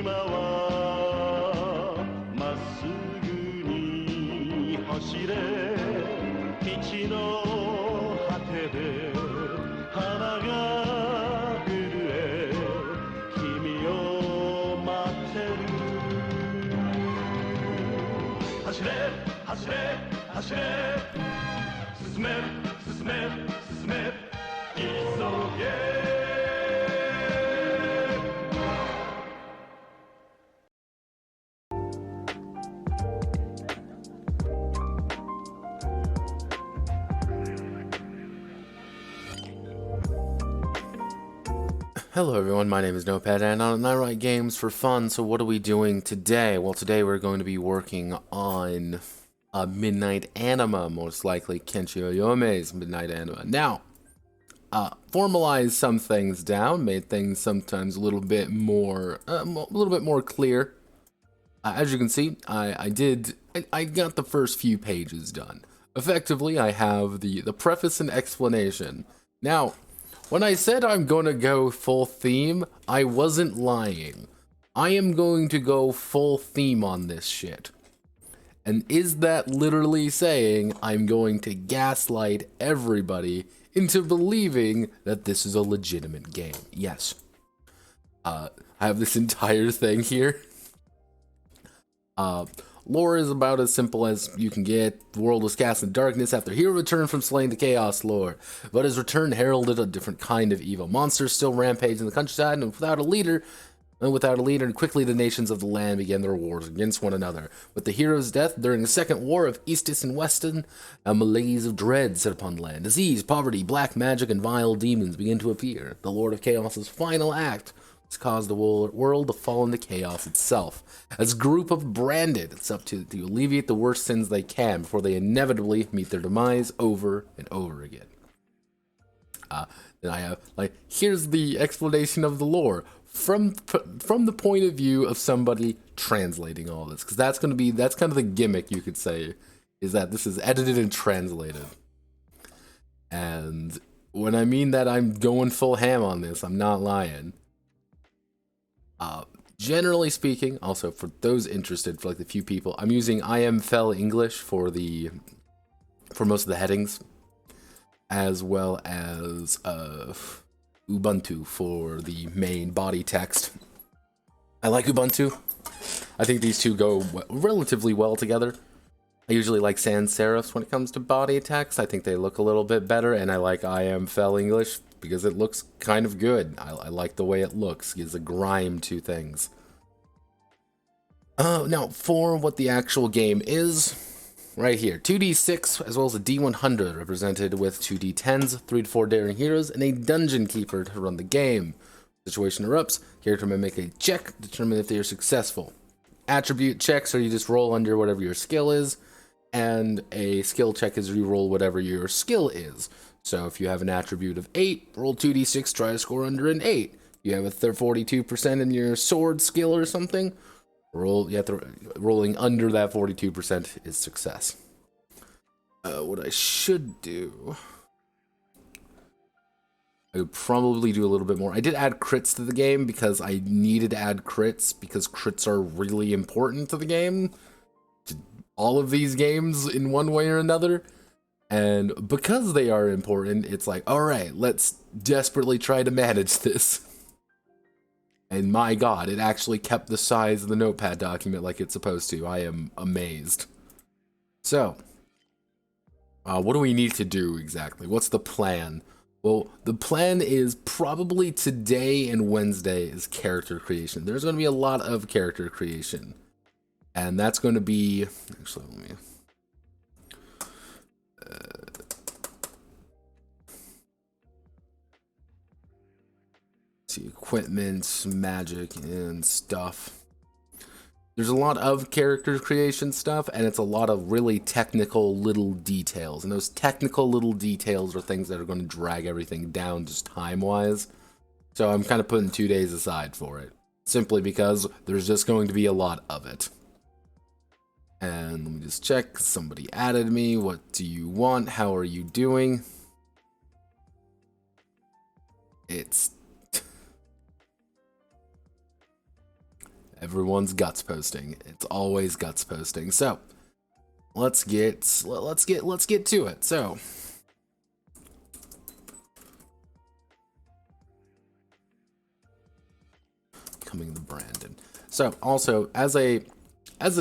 はまっすぐに走れ道の果てで花が震え君を待ってる走れ走れ走れ進め進め進め急げHello everyone, my name is Notepad and I write games for fun, so what are we doing today? Well, today we're going to be working on Midnight Anima, most likely Kenshi Oyumai's Midnight Anima. Now, formalized some things down, made things sometimes a little bit more clear. As you can see, I got the first few pages done. Effectively, I have the preface and explanation. Now, when I said I'm gonna go full theme, I wasn't lying. I am going to go full theme on this shit. And is that literally saying I'm going to gaslight everybody into believing that this is a legitimate game? Yes. I have this entire thing here. Lore is about as simple as you can get. The world was cast in darkness after hero returned from slaying the chaos lord. But his return heralded a different kind of evil. Monsters still rampage in the countryside, and without a leader, quickly the nations of the land began their wars against one another. With the hero's death during the second war of Eastus and Weston, a malaise of dread set upon the land. Disease, poverty, black magic, and vile demons began to appear. The Lord of Chaos's final act caused the world to fall into chaos itself. As a group of branded, it's up to alleviate the worst sins they can before they inevitably meet their demise over and over again. Then I have, here's the explanation of the lore from the point of view of somebody translating all this, because that's kind of the gimmick, you could say, is that this is edited and translated. And when I mean that I'm going full ham on this, I'm not lying. Generally speaking, also for those interested, for the few people, I'm using IMFL English for most of the headings, as well as Ubuntu for the main body text. I like Ubuntu. I think these two go relatively well together. I usually like sans serifs when it comes to body text. I think they look a little bit better, and I like IMFL English because it looks kind of good. I like the way it looks. It gives a grime to things. Now, for what the actual game is, right here, 2d6 as well as a d100 represented with 2d10s, 3 to 4 daring heroes, and a dungeon keeper to run the game. Situation erupts, character may make a check to determine if they are successful. Attribute checks are you just roll under whatever your skill is, and a skill check is you roll whatever your skill is. So if you have an attribute of 8, roll 2d6, try to score under an 8. You have a 42% in your sword skill or something, rolling under that 42% is success. What I should do, I would probably do a little bit more. I did add crits to the game because I needed to add crits because crits are really important to the game, to all of these games in one way or another. And because they are important, it's like, all right, let's desperately try to manage this. And my god, it actually kept the size of the notepad document like it's supposed to. I am amazed. So, what do we need to do exactly? What's the plan? Well, the plan is probably today and Wednesday is character creation. There's going to be a lot of character creation. And that's going to be... Actually, let me... equipment, magic, and stuff. There's a lot of character creation stuff, and it's a lot of really technical little details. And those technical little details are things that are going to drag everything down just time-wise. So I'm kind of putting 2 days aside for it, simply because there's just going to be a lot of it. And let me just check. Somebody added me. What do you want? How are you doing? It's... Everyone's guts posting. It's always guts posting. So let's get to it. So becoming the Brandon. So also as a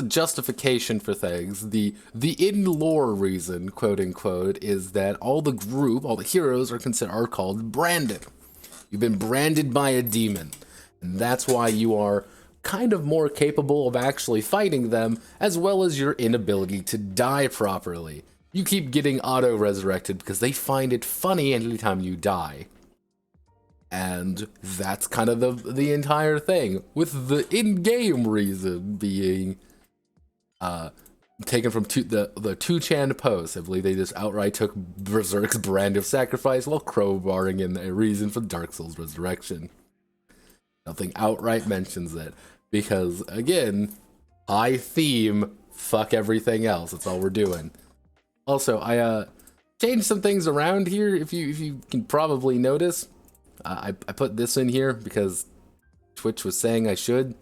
justification for things, the in-lore reason, quote unquote, is that all the heroes are called branded. You've been branded by a demon, and that's why you are kind of more capable of actually fighting them, as well as your inability to die properly. You keep getting auto-resurrected because they find it funny anytime you die. And that's kind of the entire thing, with the in-game reason being taken from the 2chan post. I believe they just outright took Berserk's brand of sacrifice while crowbarring in a reason for Dark Souls Resurrection. Nothing outright mentions it, because again, high theme, fuck everything else. That's all we're doing. Also, I changed some things around here. If you can probably notice, I put this in here because Twitch was saying I should.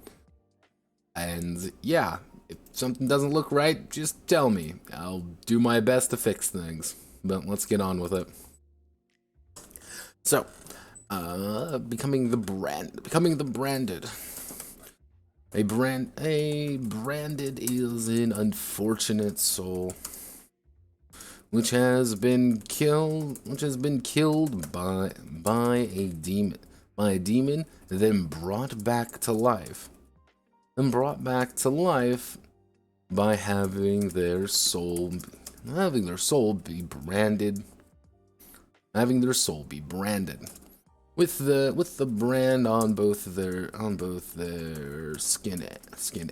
And yeah, if something doesn't look right, just tell me. I'll do my best to fix things. But let's get on with it. So, becoming the branded. A branded is an unfortunate soul which has been killed by a demon, then brought back to life. By having their soul be branded. With the brand on both their skin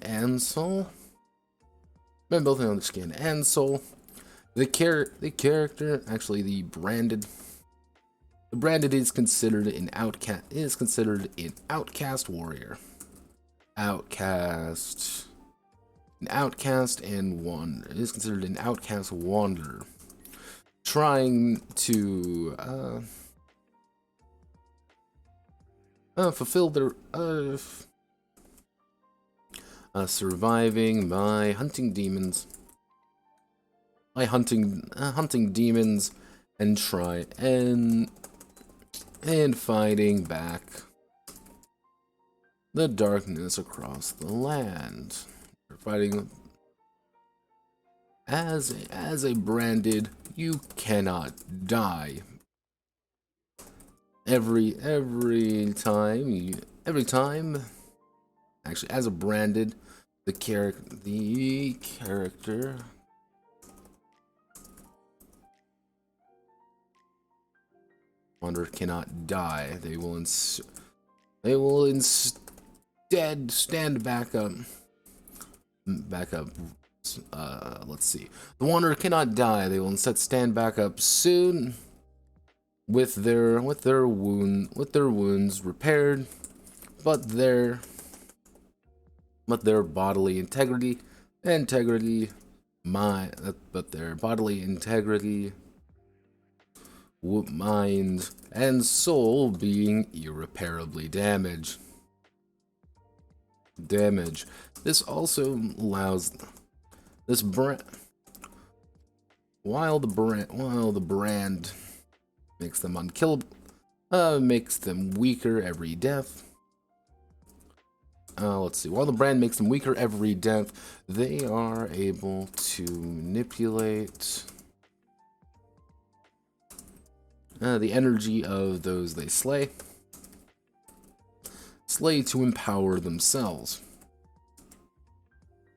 and soul. Both on their skin and soul. The character, actually the branded is considered an outcast. Warrior. An outcast wanderer. Trying to fulfill their surviving by hunting demons. Hunting demons and fighting back the darkness across the land. Fighting as a branded, you cannot die. Every time. Actually, as a branded, the character. Wanderer cannot die. They will instead stand back up. Let's see. The Wanderer cannot die. They will instead stand back up soon, with their wounds repaired, but their bodily integrity, mind and soul being irreparably damaged. This also allows this brand, while the brand makes them unkillable, makes them weaker every death. Let's see. While the brand makes them weaker every death, they are able to manipulate the energy of those they slay to empower themselves.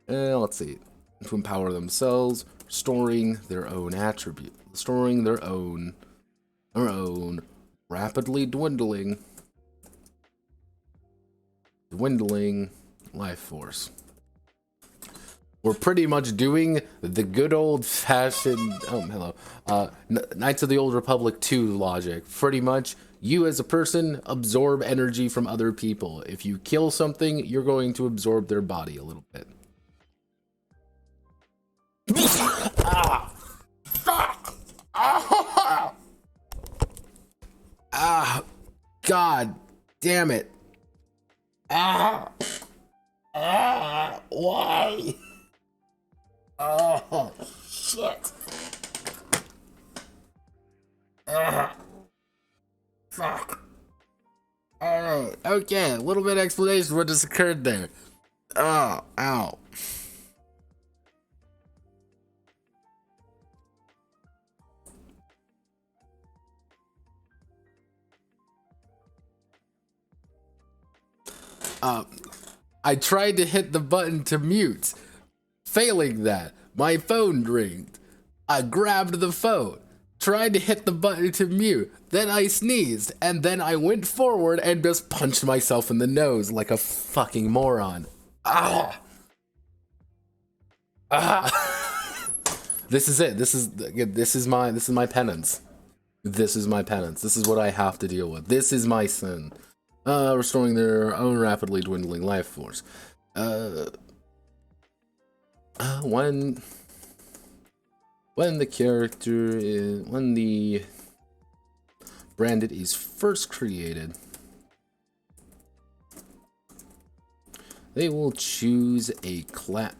Let's see. To empower themselves, restoring their own rapidly dwindling life force. We're pretty much doing the good old-fashioned Knights of the Old Republic 2 logic. Pretty much, you as a person absorb energy from other people. If you kill something, you're going to absorb their body a little bit. God damn it. Why? Oh, shit. Fuck. Alright, okay, a little bit of explanation of what just occurred there. Oh, ow. I tried to hit the button to mute. Failing that, my phone ringed. I grabbed the phone, tried to hit the button to mute, then I sneezed, and then I went forward and just punched myself in the nose like a fucking moron. Ah! Ah! This is it. This is my penance. This is my penance. This is what I have to deal with. This is my sin. Restoring their own rapidly dwindling life force. When the branded is first created, they will choose a class.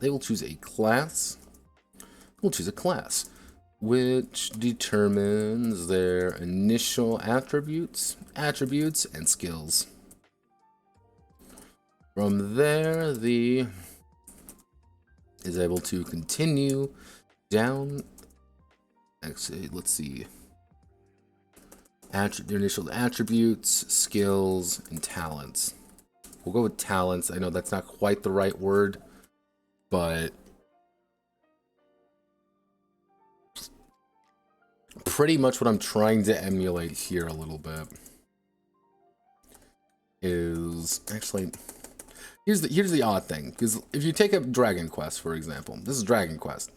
Which determines their initial attributes, and skills. From there, the is able to continue down. Actually, let's see. Their initial attributes, skills, and talents. We'll go with talents. I know that's not quite the right word, but pretty much what I'm trying to emulate here a little bit is actually here's the odd thing, because if you take up Dragonquest, for example, this is Dragonquest.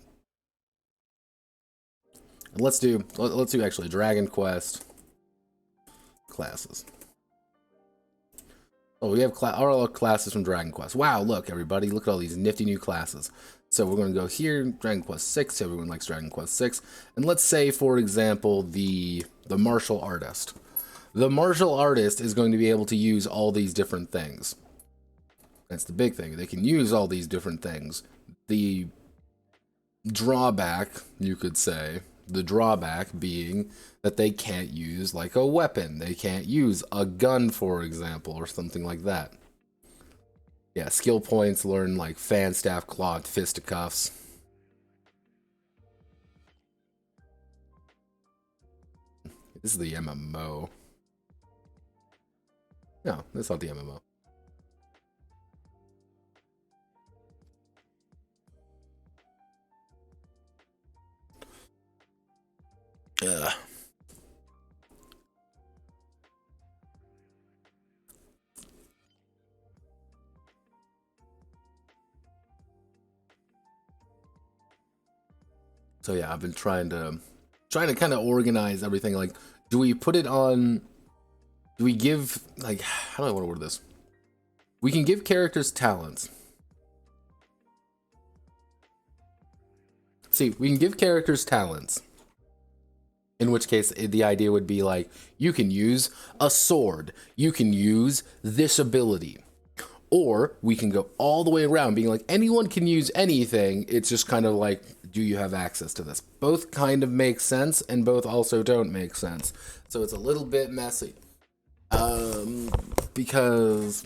And let's do actually Dragonquest classes. Oh, we have all our classes from Dragonquest. Wow, look everybody, look at all these nifty new classes. So we're going to go here, Dragon Quest 6, everyone likes Dragon Quest 6. And let's say, for example, the martial artist. The martial artist is going to be able to use all these different things. That's the big thing. They can use all these different things. The drawback, you could say, the drawback being that they can't use like a weapon. They can't use a gun, for example, or something like that. Yeah, skill points, learn like fan, staff, claw, fisticuffs. This is the MMO. No, that's not the MMO. Ugh. So yeah, I've been trying to kind of organize everything. Like, do we put it on? Do we give, like, how do I want to word this? We can give characters talents. See, we can give characters talents. In which case, the idea would be like, you can use a sword. You can use this ability. Or we can go all the way around, being like, anyone can use anything. It's just kind of like, do you have access to this? Both kind of make sense, and both also don't make sense. So it's a little bit messy. Because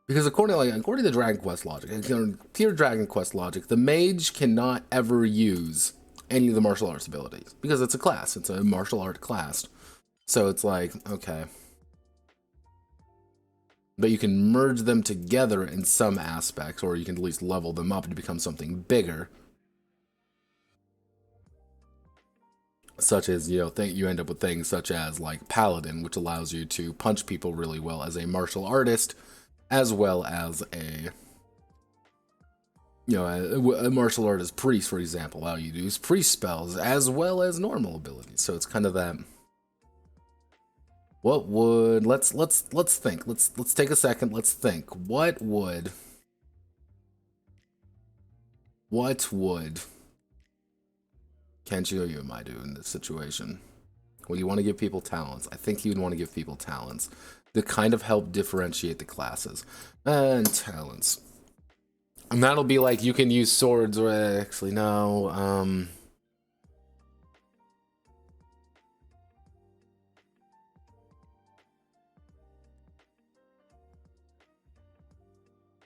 according to Dragon Quest logic, pure Dragon Quest logic, the mage cannot ever use any of the martial arts abilities because it's a class. It's a martial art class. So it's like, okay. But you can merge them together in some aspects, or you can at least level them up to become something bigger. Such as, you know, you end up with things such as like Paladin, which allows you to punch people really well as a martial artist, as well as a, you know, a martial artist priest, for example, allow you to use priest spells as well as normal abilities. So it's kind of that. What would let's think. Let's take a second. Let's think. What would Kenshi Oyumai do in this situation? Well, you want to give people talents. I think he would want to give people talents. to kind of help differentiate the classes. And talents. And that'll be like, you can use swords, or actually, no,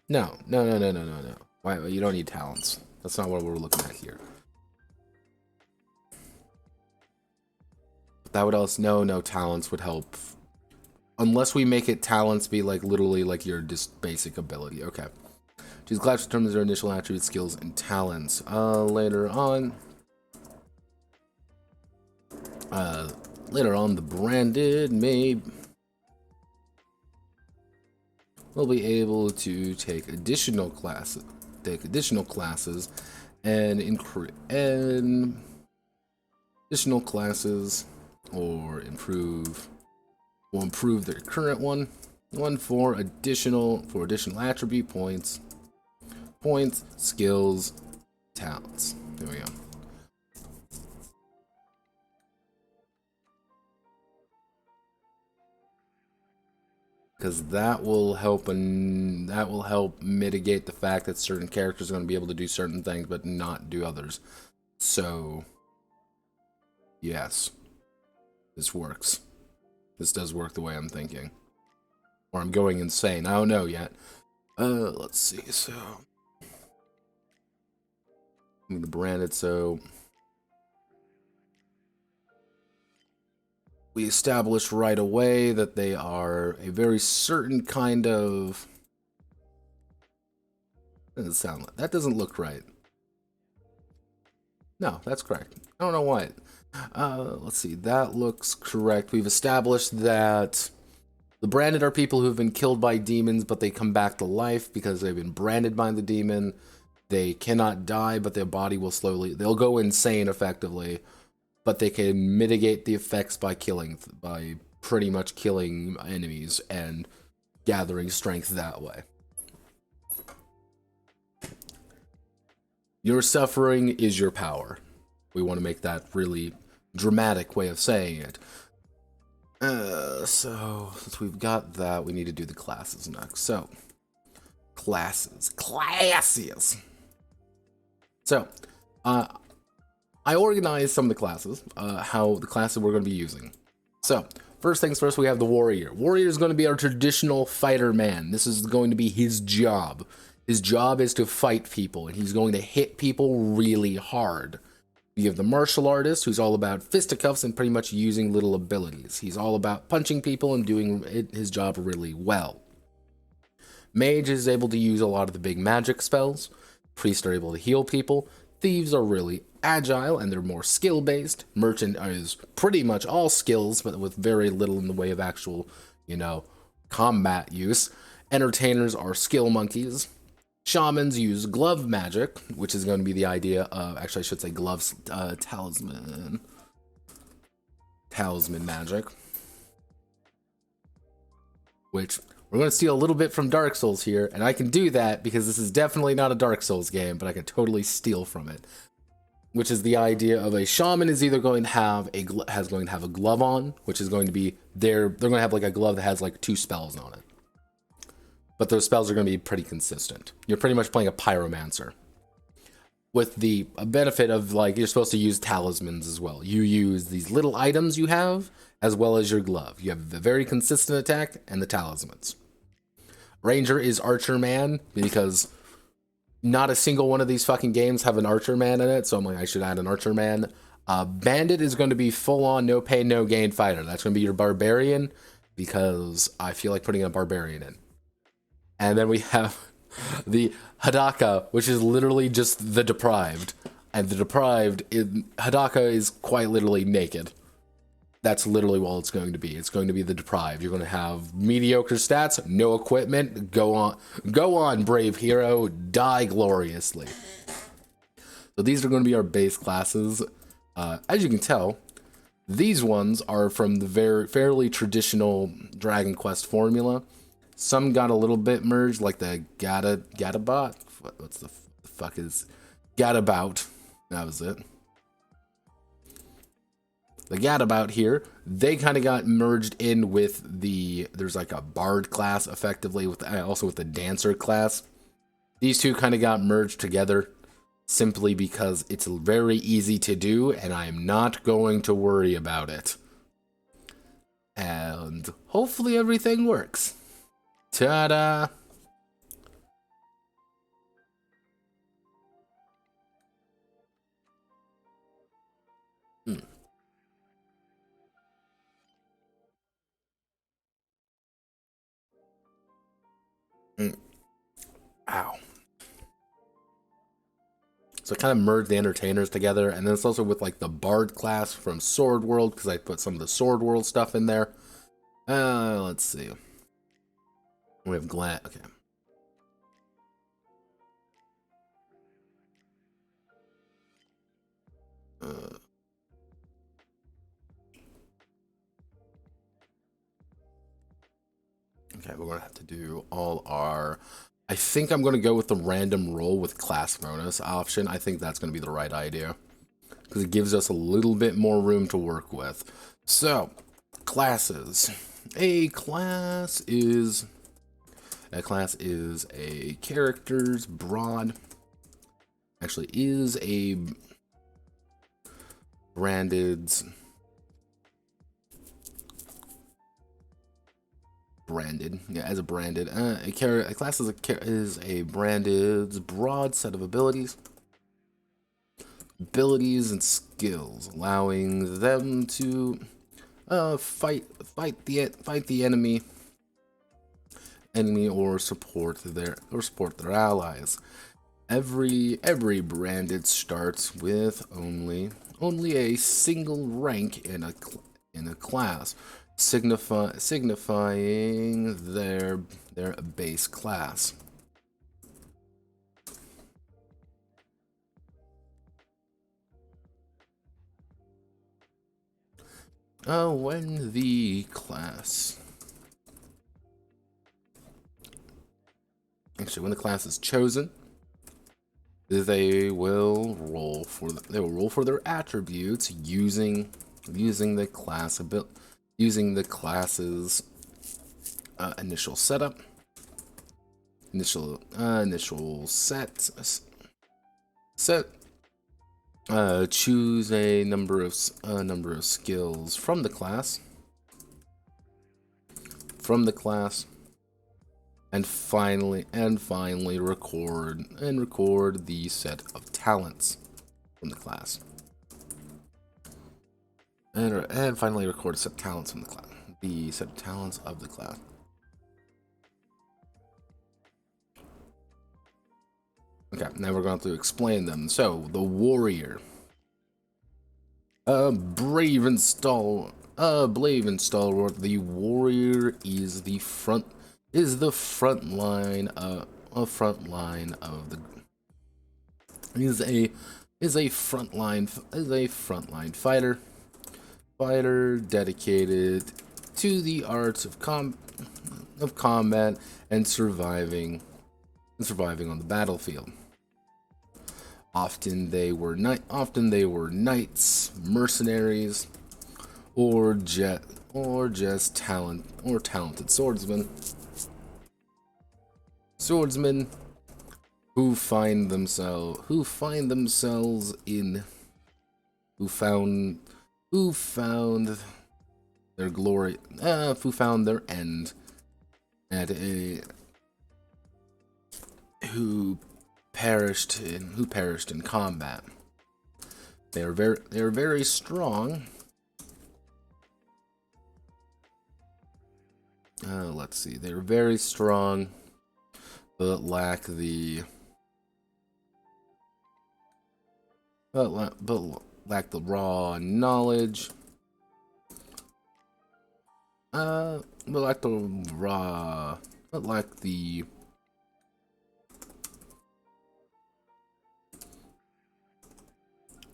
no. Why, you don't need talents. That's not what we're looking at here. But that would also, no talents would help. Unless we make it talents be like literally like your just basic ability. Okay. Choose class determines their initial attributes, skills, and talents. Later on, the branded may will be able to take additional classes, and additional classes, or improve their current one. For additional attribute points, skills, talents. There we go. Because that will help mitigate the fact that certain characters are going to be able to do certain things but not do others. So yes, this works. This does work the way I'm thinking. Or I'm going insane. I don't know yet. Let's see. So the branded, so we established right away that they are a very certain kind of, that doesn't look right. No, that's correct. I don't know why. Let's see, that looks correct. We've established that the branded are people who have been killed by demons, but they come back to life because they've been branded by the demon. They cannot die, but their body will they'll go insane effectively, but they can mitigate the effects by pretty much killing enemies and gathering strength that way. Your suffering is your power. We want to make that really dramatic way of saying it. So since we've got that, we need to do the classes next. So classes. So I organized some of the classes, how the classes we're going to be using. So first things first, we have the warrior. Warrior is going to be our traditional fighter man. This is going to be his job. His job is to fight people, and he's going to hit people really hard. You have the martial artist, who's all about fisticuffs and pretty much using little abilities. He's all about punching people and doing his job really well. Mage is able to use a lot of the big magic spells. Priests are able to heal people. Thieves are really agile and they're more skill-based. Merchant is pretty much all skills, but with very little in the way of actual, combat use. Entertainers are skill monkeys. Shamans use glove magic, which is going to be the idea of, actually I should say gloves, talisman magic, which we're going to steal a little bit from Dark Souls here, and I can do that because this is definitely not a Dark Souls game, but I can totally steal from it. Which is the idea of a shaman is either going to have a glove on, which is going to be they're going to have like a glove that has like 2 spells on it. But those spells are going to be pretty consistent. You're pretty much playing a pyromancer. With the benefit of like you're supposed to use talismans as well. You use these little items you have as well as your glove. You have the very consistent attack and the talismans. Ranger is archer man because not a single one of these fucking games have an archer man in it, so I'm like, I should add an archer man. Bandit is going to be full-on no pain, no gain fighter. That's going to be your barbarian because I feel like putting a barbarian in. And then we have the Hadaka, which is literally just the deprived. And the deprived, Hadaka is quite literally naked. That's literally all it's going to be. It's going to be the deprived. You're going to have mediocre stats, no equipment. Go on, brave hero. Die gloriously. So these are going to be our base classes. As you can tell, these ones are from the fairly traditional Dragonquest formula. Some got a little bit merged, like the Gadabot. What's the fuck is Gadabout? That was it. the gadabout here, they kind of got merged in with there's like a bard class effectively, with also with the dancer class. These two kind of got merged together simply because it's very easy to do, and I'm not going to worry about it. And hopefully everything works. Ta-da! Ow. So I kind of merged the entertainers together, and then it's also with like the bard class from Sword World, because I put some of the Sword World stuff in there. Let's see. We have Glenn. Okay. Okay, we're gonna have to do all our. I think I'm gonna go with the random roll with class bonus option. I think that's gonna be the right idea because it gives us a little bit more room to work with. So, classes. A class is a character's broad. Actually, is a branded. Yeah, as a branded a class is a branded broad set of abilities and skills, allowing them to fight the enemy or support their allies. Every branded starts with only a single rank in a class, signifying their base class. When the class is chosen, they will roll for their attributes using the class's initial setup, initial set. Choose a number of skills from the class, and finally record the set of talents from the class, and finally record a set of talents from the class. The set of talents of the class. Okay, now we're going to explain them. So, the warrior. Brave and stalwart. The warrior is the front line of the is a frontline fighter dedicated to the arts of combat and surviving on the battlefield. Often they were knights, mercenaries, or just talented swordsmen who found their end at who perished in combat. They are very strong. Let's see. They're very strong, but lack the raw knowledge.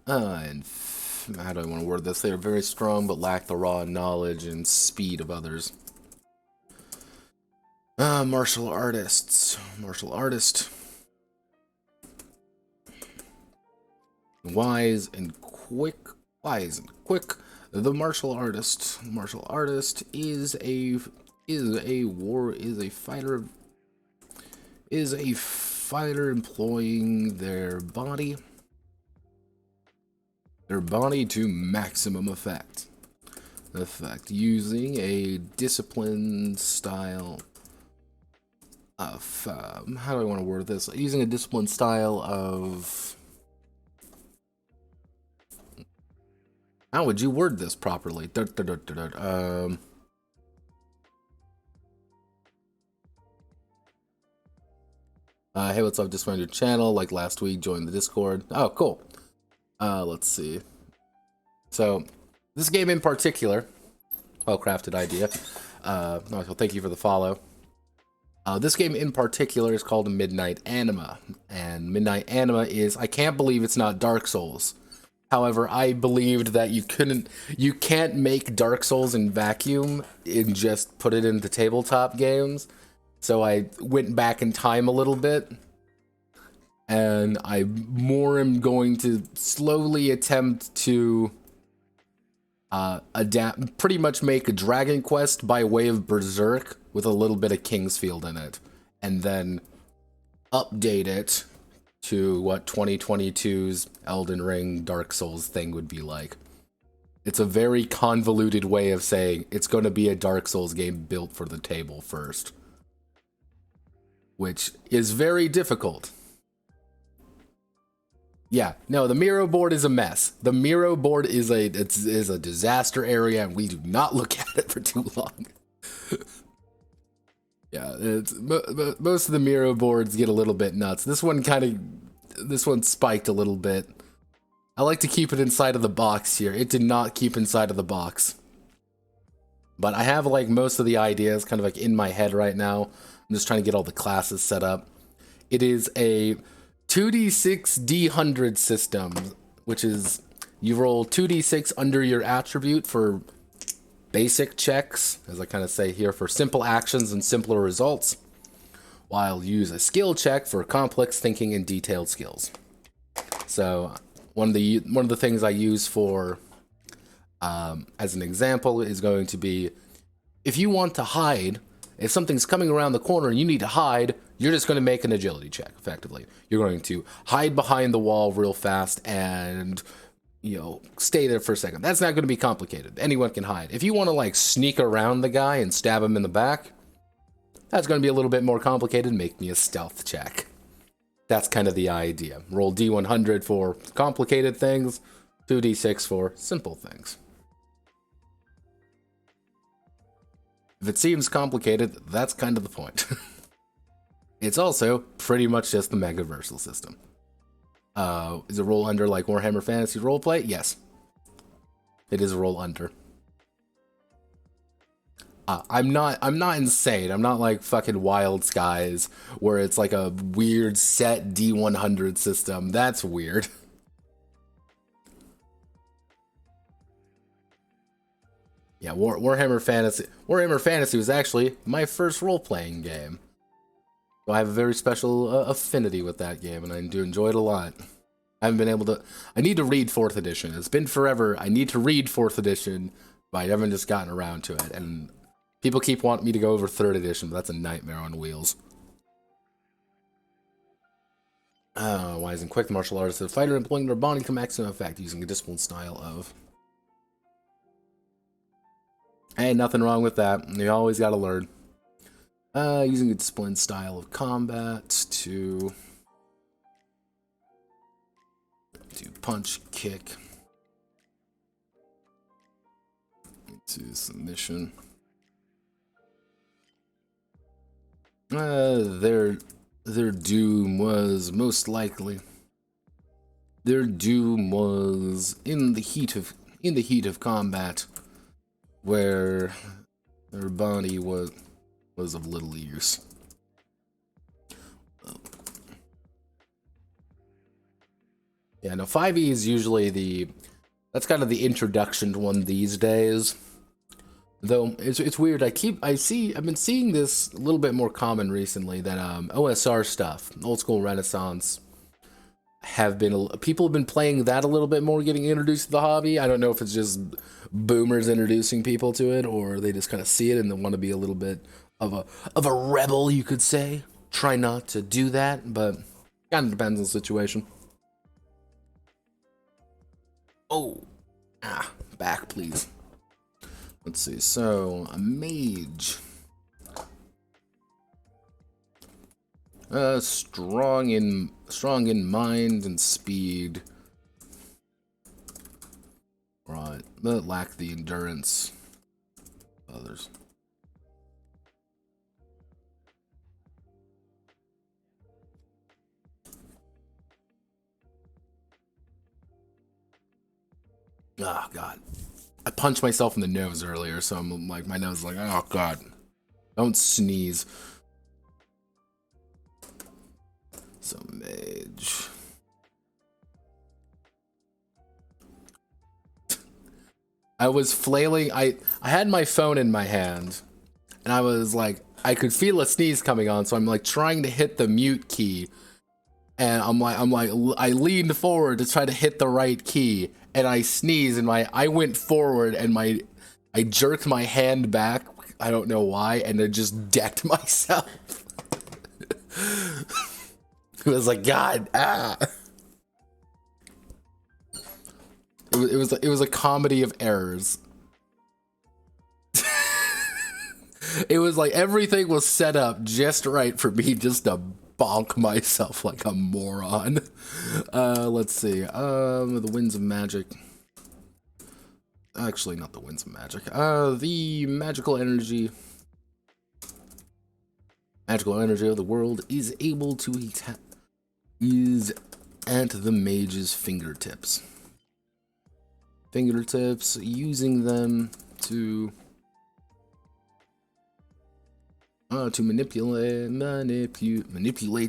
And how do I want to word this? They are very strong, but lack the raw knowledge and speed of others. Martial artist. Wise and quick. The martial artist. Martial artist is a fighter employing their body to maximum effect. Using a disciplined style of how do I want to word this? Using a disciplined style of how would you word this properly? Hey, what's up? Just found your channel like last week. Joined the Discord. Oh, cool. Let's see. So, this game in particular, well-crafted idea. So thank you for the follow. This game in particular is called Midnight Anima, and Midnight Anima is, I can't believe it's not Dark Souls. However, I believed that you can't make Dark Souls in vacuum and just put it into tabletop games. So I went back in time a little bit, and I am going to slowly attempt to adapt, pretty much make a Dragonquest by way of Berserk with a little bit of Kingsfield in it, and then update it to what 2022's Elden Ring Dark Souls thing would be like. It's a very convoluted way of saying it's going to be a Dark Souls game built for the table first, which is very difficult. Yeah, no, the Miro board is a mess. The Miro board is a disaster area, and we do not look at it for too long. Yeah, most of the Miro boards get a little bit nuts. This one spiked a little bit. I like to keep it inside of the box here. It did not keep inside of the box. But I have like most of the ideas kind of like in my head right now. I'm just trying to get all the classes set up. It is a 2d6 d100 system, which is you roll 2d6 under your attribute for basic checks, as I kind of say here, for simple actions and simpler results, while you use a skill check for complex thinking and detailed skills. So one of the things I use for as an example is going to be, if you want to hide, if something's coming around the corner and you need to hide, you're just going to make an agility check, effectively. You're going to hide behind the wall real fast and, you know, stay there for a second. That's not going to be complicated. Anyone can hide. If you want to, like, sneak around the guy and stab him in the back, that's going to be a little bit more complicated. Make me a stealth check. That's kind of the idea. Roll D100 for complicated things, 2d6 for simple things. If it seems complicated, that's kind of the point. It's also pretty much just the Megaversal system. Is it roll under like Warhammer Fantasy Roleplay? Yes. It is a roll under. I'm not insane. I'm not like fucking Wild Skies, where it's like a weird set D100 system. That's weird. Yeah, Warhammer Fantasy was actually my first role-playing game. So I have a very special affinity with that game, and I do enjoy it a lot. I haven't been able to... I need to read 4th edition. It's been forever. I need to read 4th edition, but I haven't just gotten around to it. And people keep wanting me to go over 3rd edition, but that's a nightmare on wheels. Wise and quick, the martial artist is a fighter employing their body to maximum effect using a disciplined style of... Hey, nothing wrong with that. You always gotta learn. Using a disciplined style of combat to punch, kick, into submission. Their doom was most likely. Their doom was in the heat of combat, where their body was of little use. Yeah, no, 5e is usually that's kind of the introduction to one these days. Though it's weird. I've been seeing this a little bit more common recently that OSR stuff, old school Renaissance, people have been playing that a little bit more, getting introduced to the hobby. I don't know if it's just boomers introducing people to it, or they just kind of see it and they want to be a little bit of a rebel, you could say. Try not to do that, but kind of depends on the situation. Oh, back please. Let's see. So a mage, strong in mind and speed. Right, but lack the endurance of others. Oh God, I punched myself in the nose earlier, so I'm like, my nose is like, oh God, don't sneeze. So mage. I was flailing. I had my phone in my hand, and I was like, I could feel a sneeze coming on, so I'm like trying to hit the mute key, and I leaned forward to try to hit the right key, and I sneezed, and I went forward, and I jerked my hand back. I don't know why, and I just decked myself. It was like, God, It was a comedy of errors. It was like everything was set up just right for me just to bonk myself like a moron. Let's see. The Winds of Magic. Actually, not the Winds of Magic. The magical energy. Magical energy of the world is able to is at the mage's fingertips. Fingertips, using them to manipulate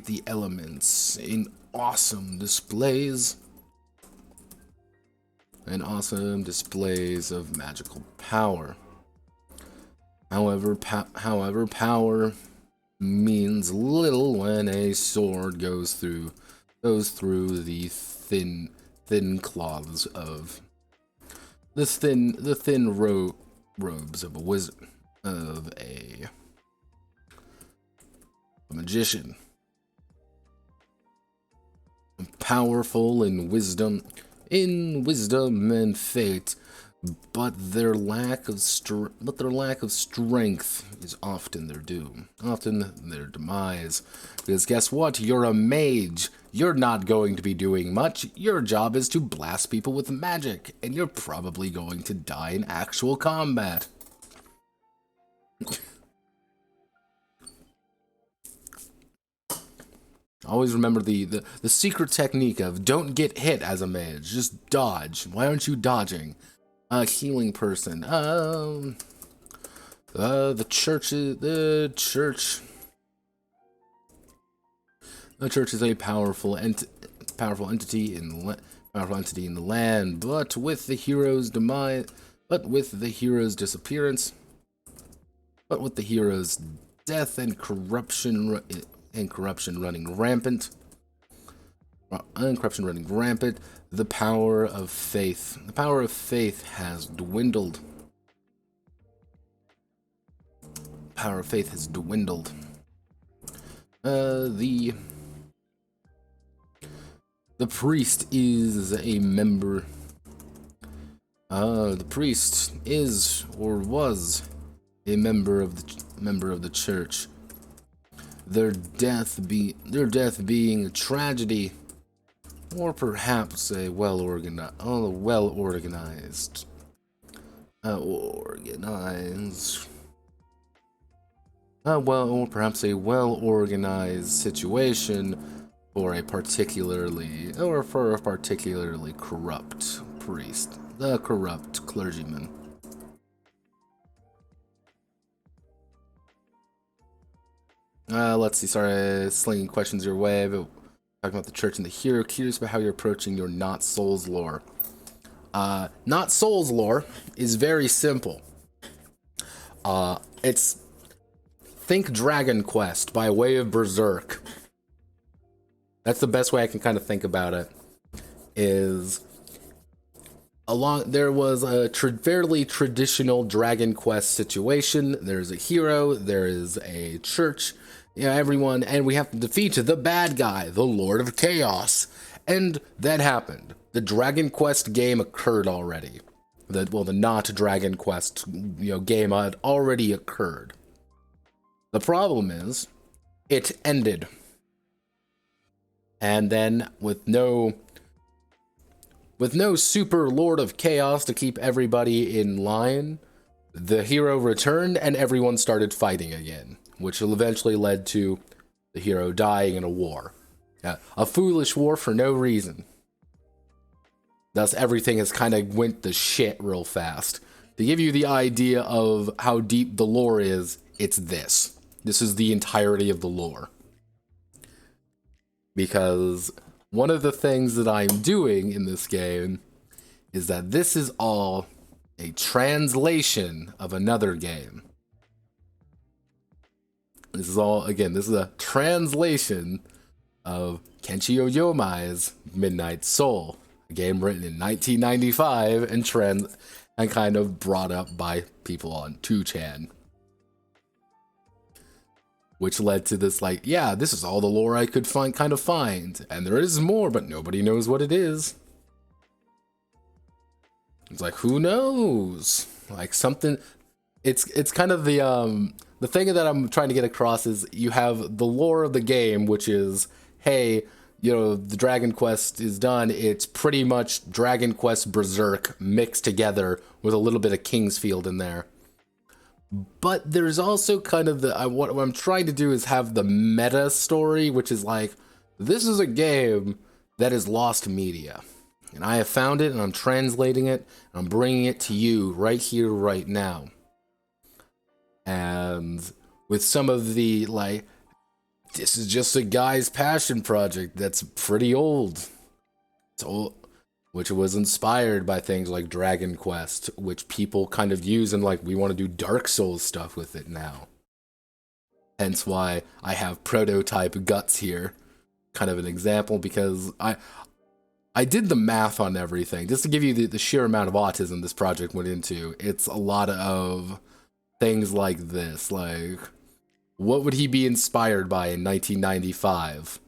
the elements in awesome displays. And awesome displays of magical power. However, power means little when a sword goes through the thin cloths of the thin robes of a wizard, of a magician. Powerful in wisdom and fate, but their lack of strength is often their doom, often their demise. Because guess what? You're a mage. You're not going to be doing much. Your job is to blast people with magic, and you're probably going to die in actual combat. Always remember the secret technique of don't get hit as a mage, just dodge. Why aren't you dodging? Healing person. The church is a powerful entity in the land, but with the hero's death and corruption running rampant, the power of faith has dwindled. The priest is a member. The priest is or was a member of the church. Their death being a tragedy, or perhaps a well-organized situation for a particularly corrupt priest, the corrupt clergyman. Let's see, sorry, slinging questions your way, but talking about the church and the hero. Curious about how you're approaching your Not Souls lore. Not Souls lore is very simple. Think Dragonquest by way of Berserk. That's the best way I can kind of think about it. Is there was a fairly traditional Dragon Quest situation. There's a hero, there is a church, everyone, and we have to defeat the bad guy, the Lord of Chaos. And that happened. The Dragon Quest game occurred already. The not Dragon Quest game had already occurred. The problem is, it ended. And then with no super Lord of Chaos to keep everybody in line, the hero returned and everyone started fighting again, which eventually led to the hero dying in a war. A foolish war for no reason. Thus, everything has kind of went to shit real fast. To give you the idea of how deep the lore is, it's this. This is the entirety of the lore. Because one of the things that I'm doing in this game is that this is all a translation of another game. This is a translation of Kenshi Oyumai's Midnight Soul, a game written in 1995 and kind of brought up by people on 2chan. Which led to this, this is all the lore I could find, and there is more, but nobody knows what it is. It's like, who knows? Like something. It's kind of the thing that I'm trying to get across is you have the lore of the game, which is, hey, the Dragon Quest is done. It's pretty much Dragon Quest Berserk mixed together with a little bit of Kingsfield in there. But there's also kind of what I'm trying to do is have the meta story, which is like, this is a game that is lost media. And I have found it, and I'm translating it, and I'm bringing it to you right here, right now. And with some of the, this is just a guy's passion project that's pretty old. It's old. Which was inspired by things like Dragon Quest, which people kind of use and we want to do Dark Souls stuff with it now. Hence why I have prototype guts here. Kind of an example, because I did the math on everything. Just to give you the sheer amount of autism this project went into. It's a lot of things like this. What would he be inspired by in 1995?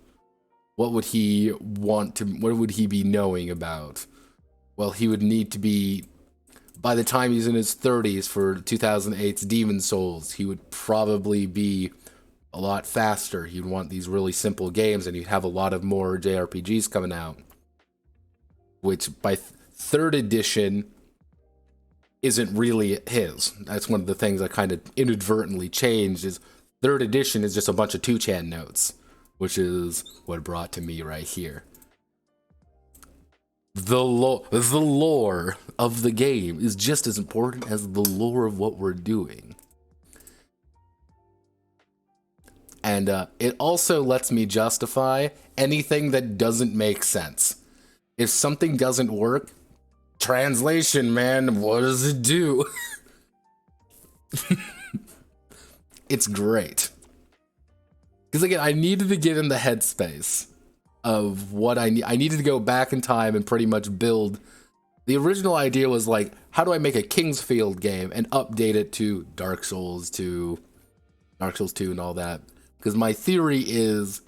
What would he be knowing about? Well, he would need to be, by the time he's in his 30s for 2008's Demon Souls, he would probably be a lot faster. He'd want these really simple games, and he'd have a lot of more JRPGs coming out. Which, by 3rd edition, isn't really his. That's one of the things I kind of inadvertently changed, is 3rd edition is just a bunch of 2chan notes. Which is what brought to me right here. The lore of the game is just as important as the lore of what we're doing. And it also lets me justify anything that doesn't make sense. If something doesn't work, translation, man, what does it do? It's great. Because again, I needed to get in the headspace of what I needed to go back in time and pretty much build. The original idea was how do I make a Kingsfield game and update it to Dark Souls 2 and all that? Because my theory is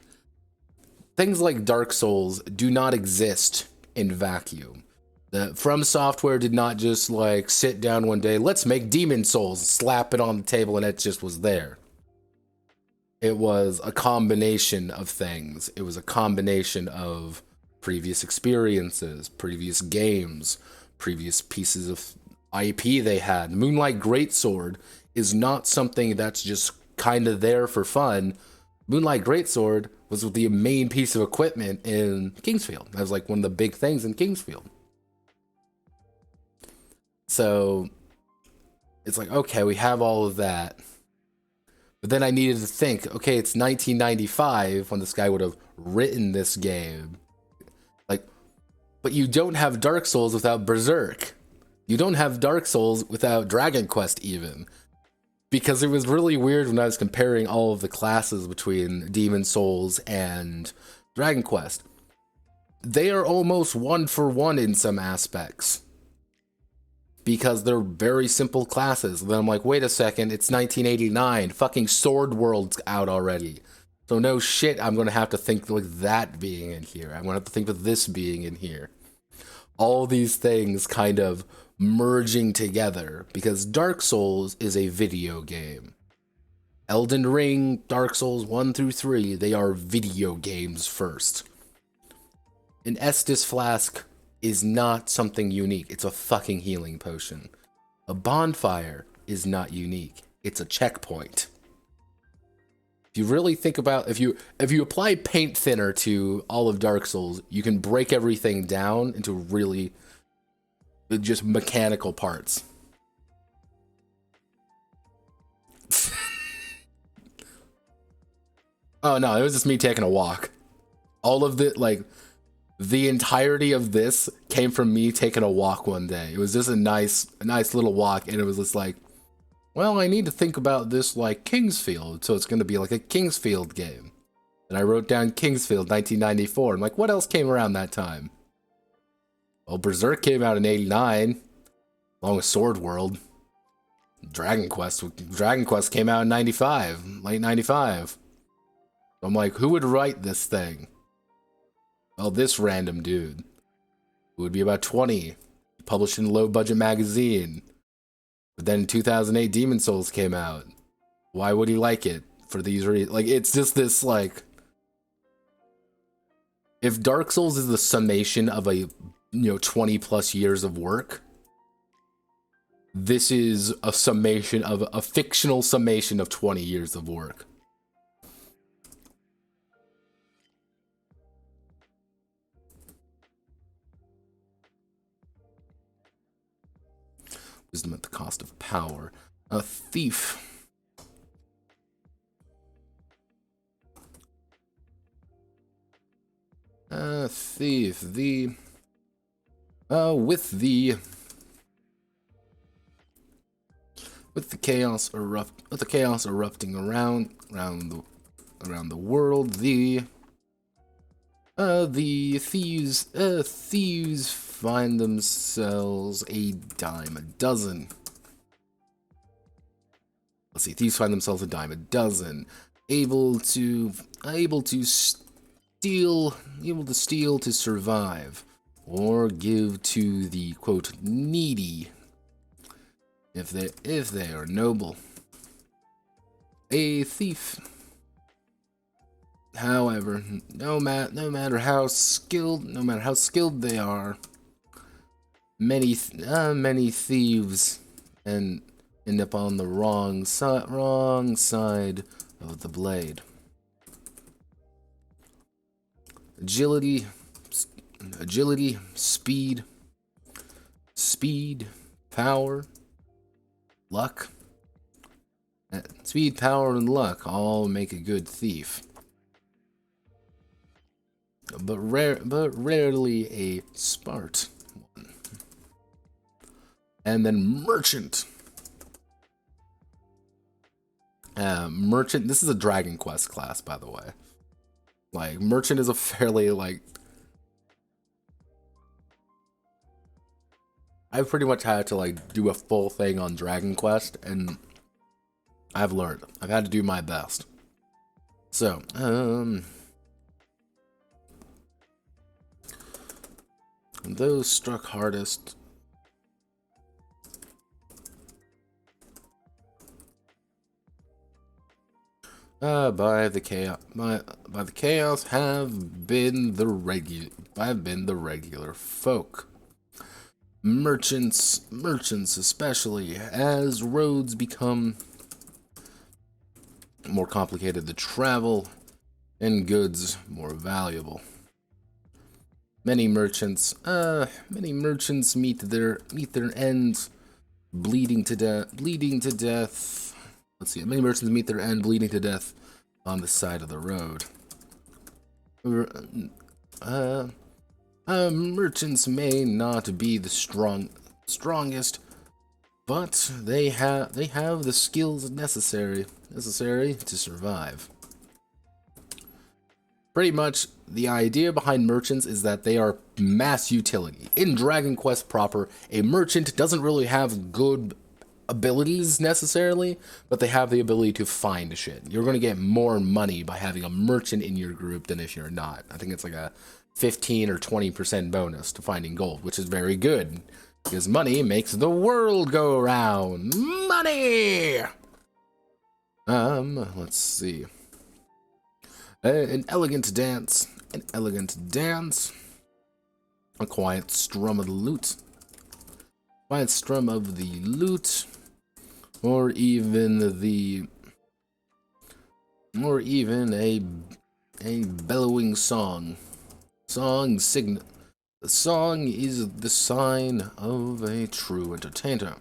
things like Dark Souls do not exist in vacuum. From Software did not just sit down one day, let's make Demon Souls, slap it on the table, and it just was there. It was a combination of things. It was a combination of previous experiences, previous games, previous pieces of IP they had. Moonlight Greatsword is not something that's just kind of there for fun. Moonlight Greatsword was the main piece of equipment in Kingsfield. That was one of the big things in Kingsfield. So it's okay, we have all of that. But then I needed to think, okay, it's 1995 when this guy would have written this game. But you don't have Dark Souls without Berserk. You don't have Dark Souls without Dragonquest even. Because it was really weird when I was comparing all of the classes between Demon Souls and Dragonquest. They are almost one for one in some aspects. Because they're very simple classes. And then I'm like, wait a second, it's 1989. Fucking Sword World's out already. So no shit, I'm gonna have to think like that being in here. I'm gonna have to think of this being in here. All these things kind of merging together. Because Dark Souls is a video game. Elden Ring, Dark Souls 1 through 3, they are video games first. An Estus Flask is not something unique. It's a fucking healing potion. A bonfire is not unique. It's a checkpoint. If you really think about, if you apply paint thinner to all of Dark Souls, you can break everything down into really just mechanical parts. Oh no, it was just me taking a walk. All of the, like, the entirety of this came from me taking a walk one day. It was just a nice little walk, and it was just like, well, I need to think about this like Kingsfield, so it's going to be like a Kingsfield game. And I wrote down Kingsfield 1994. I'm like, what else came around that time? Well, Berserk came out in 89, along with Sword World. Dragonquest came out in 95, late 95. I'm like, who would write this thing? Well, this random dude, who would be about 20, published in a low-budget magazine. But then in 2008, Demon Souls came out. Why would he like it? For these reasons. Like, it's just this, like... If Dark Souls is the summation of a, 20-plus years of work, this is a summation of a fictional summation of 20 years of work. Wisdom at the cost of power. A thief. Thief. With the chaos erupting around the world, the thieves find themselves a dime a dozen. Let's see, thieves find themselves a dime a dozen, able to steal to survive, or give to the quote needy if they are noble. A thief, however, no matter how skilled they are, many thieves end up on the wrong side of the blade. Agility, speed, power, luck. Speed, power, and luck all make a good thief. But rarely a smart one. And then merchant. Merchant, this is a Dragonquest class, by the way. Like, merchant is a fairly, like... I've pretty much had to, like, do a full thing on Dragonquest, and I've learned. I've had to do my best. So, those struck hardest. By the chaos have been the regular folk. Merchants especially, as roads become more complicated to travel and goods more valuable. Many merchants meet their ends bleeding to death. Let's see. Many merchants meet their end bleeding to death on the side of the road. Merchants may not be the strongest, but they have the skills necessary to survive. Pretty much, the idea behind merchants is that they are mass utility. In Dragon Quest proper, a merchant doesn't really have good abilities necessarily, but they have the ability to find shit. You're going to get more money by having a merchant in your group than if you're not. I think it's like a 15 or 20% bonus to finding gold, which is very good, because money makes the world go round. Money! Let's see. An elegant dance. A quiet strum of the lute. Or even a bellowing song. The song is the sign of a true entertainer.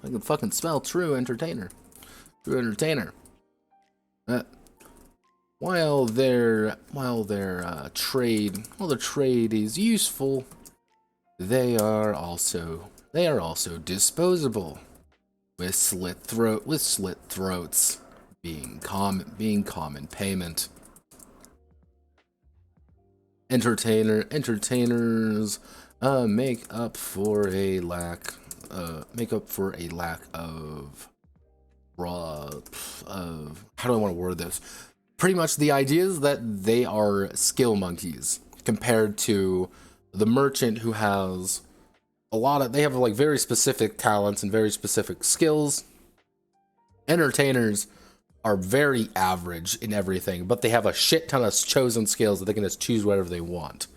I can fucking spell true entertainer. While their trade is useful, they are also disposable, with slit throats being common payment. Entertainers make up for a lack of how do I want to word this? Pretty much the idea is that they are skill monkeys compared to the merchant, who has they have like very specific talents and very specific skills. Entertainers are very average in everything, but they have a shit ton of chosen skills that they can just choose whatever they want.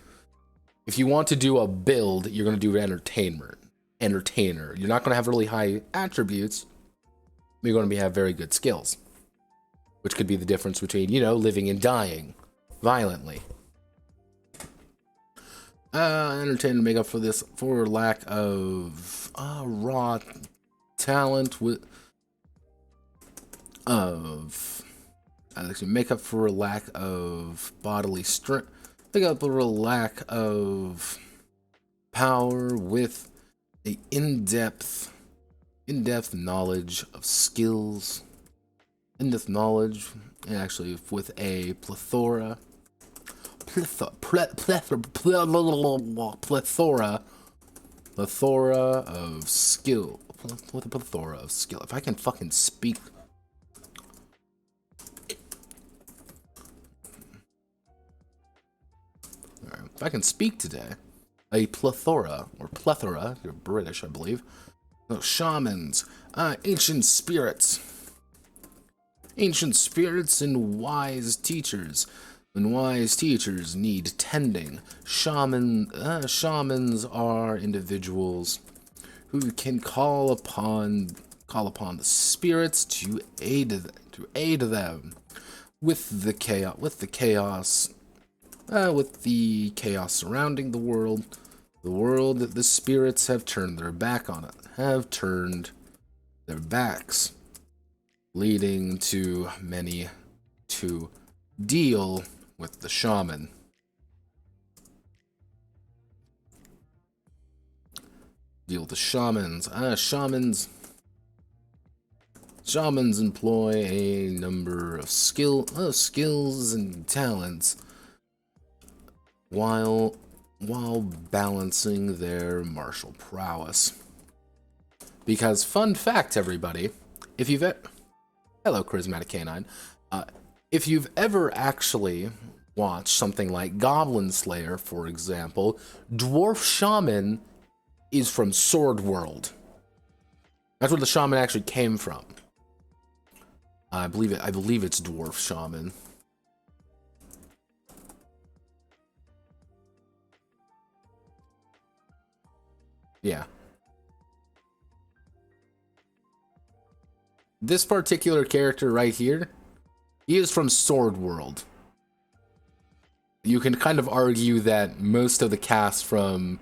If you want to do a build, you're going to do entertainer. You're not going to have really high attributes, but you're going to have very good skills, which could be the difference between, living and dying violently. Entertainer make up for this for lack of raw talent make up for a lack of bodily strength. Make up for a lack of power with a in-depth knowledge of skills. In-depth knowledge, actually, with a plethora of skill. With a plethora of skill. If I can fucking speak. Alright, if I can speak today. A plethora, you're British, I believe. No, shamans, ancient spirits and wise teachers. When wise teachers need tending, shamans are individuals who can call upon the spirits to aid them with the chaos surrounding the world. The spirits have turned their back on it, leading to many to deal with the shaman. Shamans employ a number of skills and talents while balancing their martial prowess. Because, fun fact, everybody, hello, Charismatic Canine, if you've ever actually watched something like Goblin Slayer, for example, Dwarf Shaman is from Sword World. That's where the shaman actually came from. I believe it's Dwarf Shaman. Yeah. This particular character right here, he is from Sword World. You can kind of argue that most of the cast from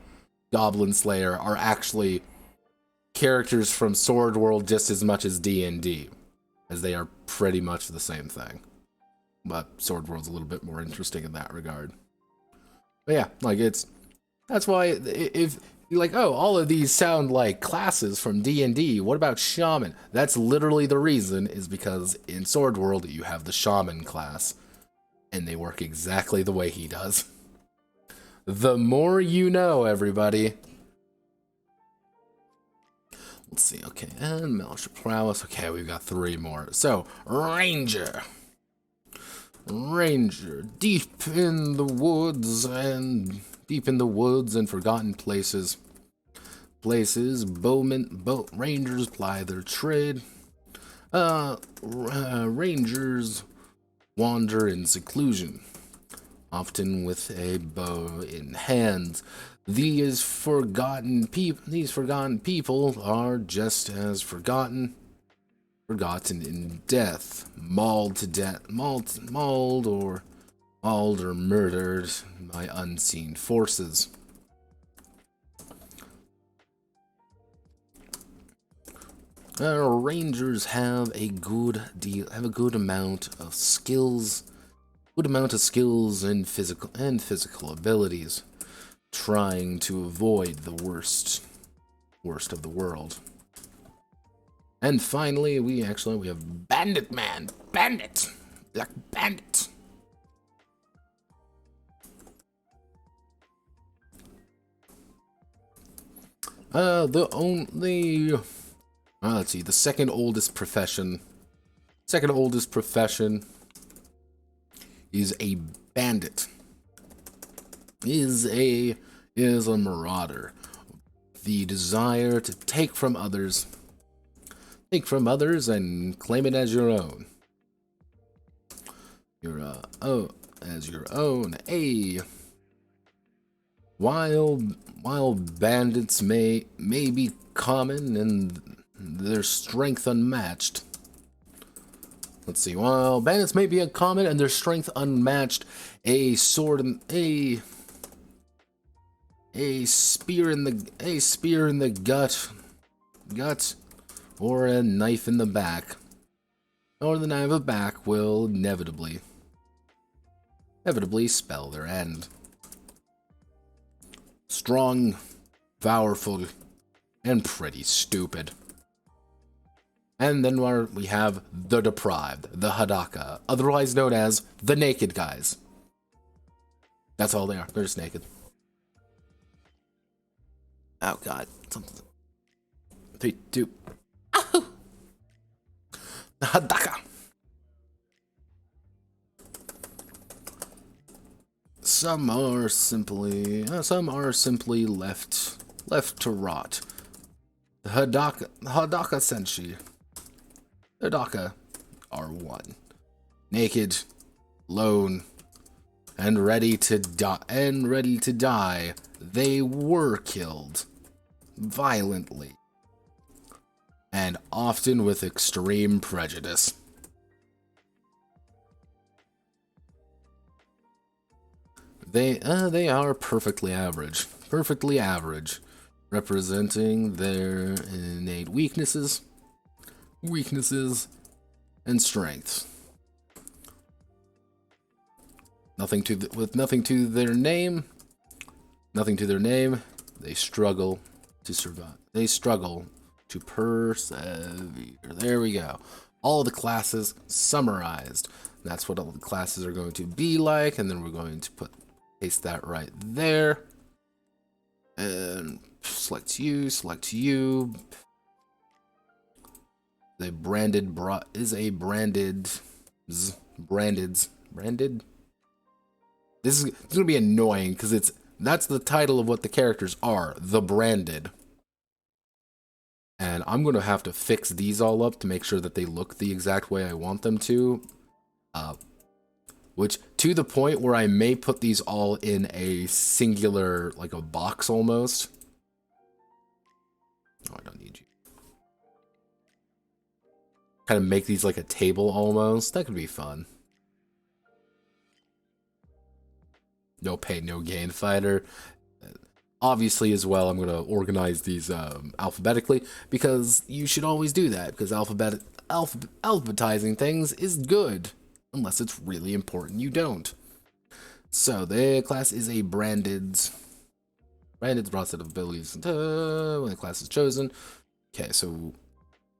Goblin Slayer are actually characters from Sword World just as much as D&D, as they are pretty much the same thing. But Sword World's a little bit more interesting in that regard. But yeah, like that's why if You're like, oh, all of these sound like classes from D&D. What about Shaman? That's literally the reason, is because in Sword World you have the Shaman class. And they work exactly the way he does. The more you know, everybody. Let's see, okay, and Militia Prowess. Okay, we've got 3 more. So, Ranger. Ranger, deep in the woods and forgotten places. Rangers ply their trade. Rangers wander in seclusion, often with a bow in hand. These forgotten people are just as forgotten in death, mauled or murdered by unseen forces. Rangers have a good amount of skills, and physical abilities, trying to avoid the worst of the world. And finally, we have Bandit Man. Bandit! Like Bandit! Let's see, the second oldest profession is a bandit. Is a marauder. The desire to take from others and claim it as your own. As your own. While bandits may be common and their strength unmatched. Let's see. While bandits may be uncommon and their strength unmatched, a spear in the gut, or a knife in the back, will inevitably spell their end. Strong, powerful, and pretty stupid. And then we have the deprived, the Hadaka, otherwise known as the naked guys. That's all they are. They're just naked. Oh god. Something. 3, 2. Ow! The Hadaka. Some are simply left to rot. The Hadaka Senshi. The Hadaka are one. Naked, lone, and ready to die. They were killed violently, and often with extreme prejudice. They are perfectly average, representing their innate weaknesses and strengths. With nothing to their name, they struggle to survive. They struggle to persevere. There we go. All of the classes summarized. That's what all the classes are going to be like, and then we're going to paste that right there. And select you. The branded branded. This is gonna be annoying because that's the title of what the characters are, the branded. And I'm gonna have to fix these all up to make sure that they look the exact way I want them to. Which, to the point where I may put these all in a singular, like a box almost. Oh, I don't need you. Kind of make these like a table almost. That could be fun. No pain, no gain fighter. Obviously, as well, I'm going to organize these alphabetically, because you should always do that, because alphabetizing things is good, unless it's really important you don't. So, the class is a branded Branded the broad set of abilities when the class is chosen. Okay, so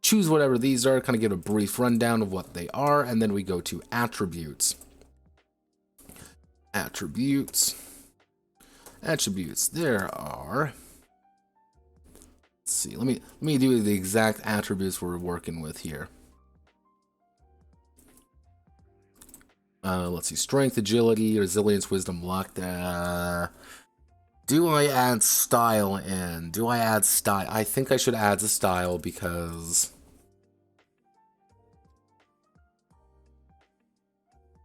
choose whatever these are, kind of give a brief rundown of what they are, and then we go to attributes. Attributes. There are. Let's see. Let me do the exact attributes we're working with here. Let's see. Strength, agility, resilience, wisdom, luck. Do I add style in? Do I add style? I think I should add the style because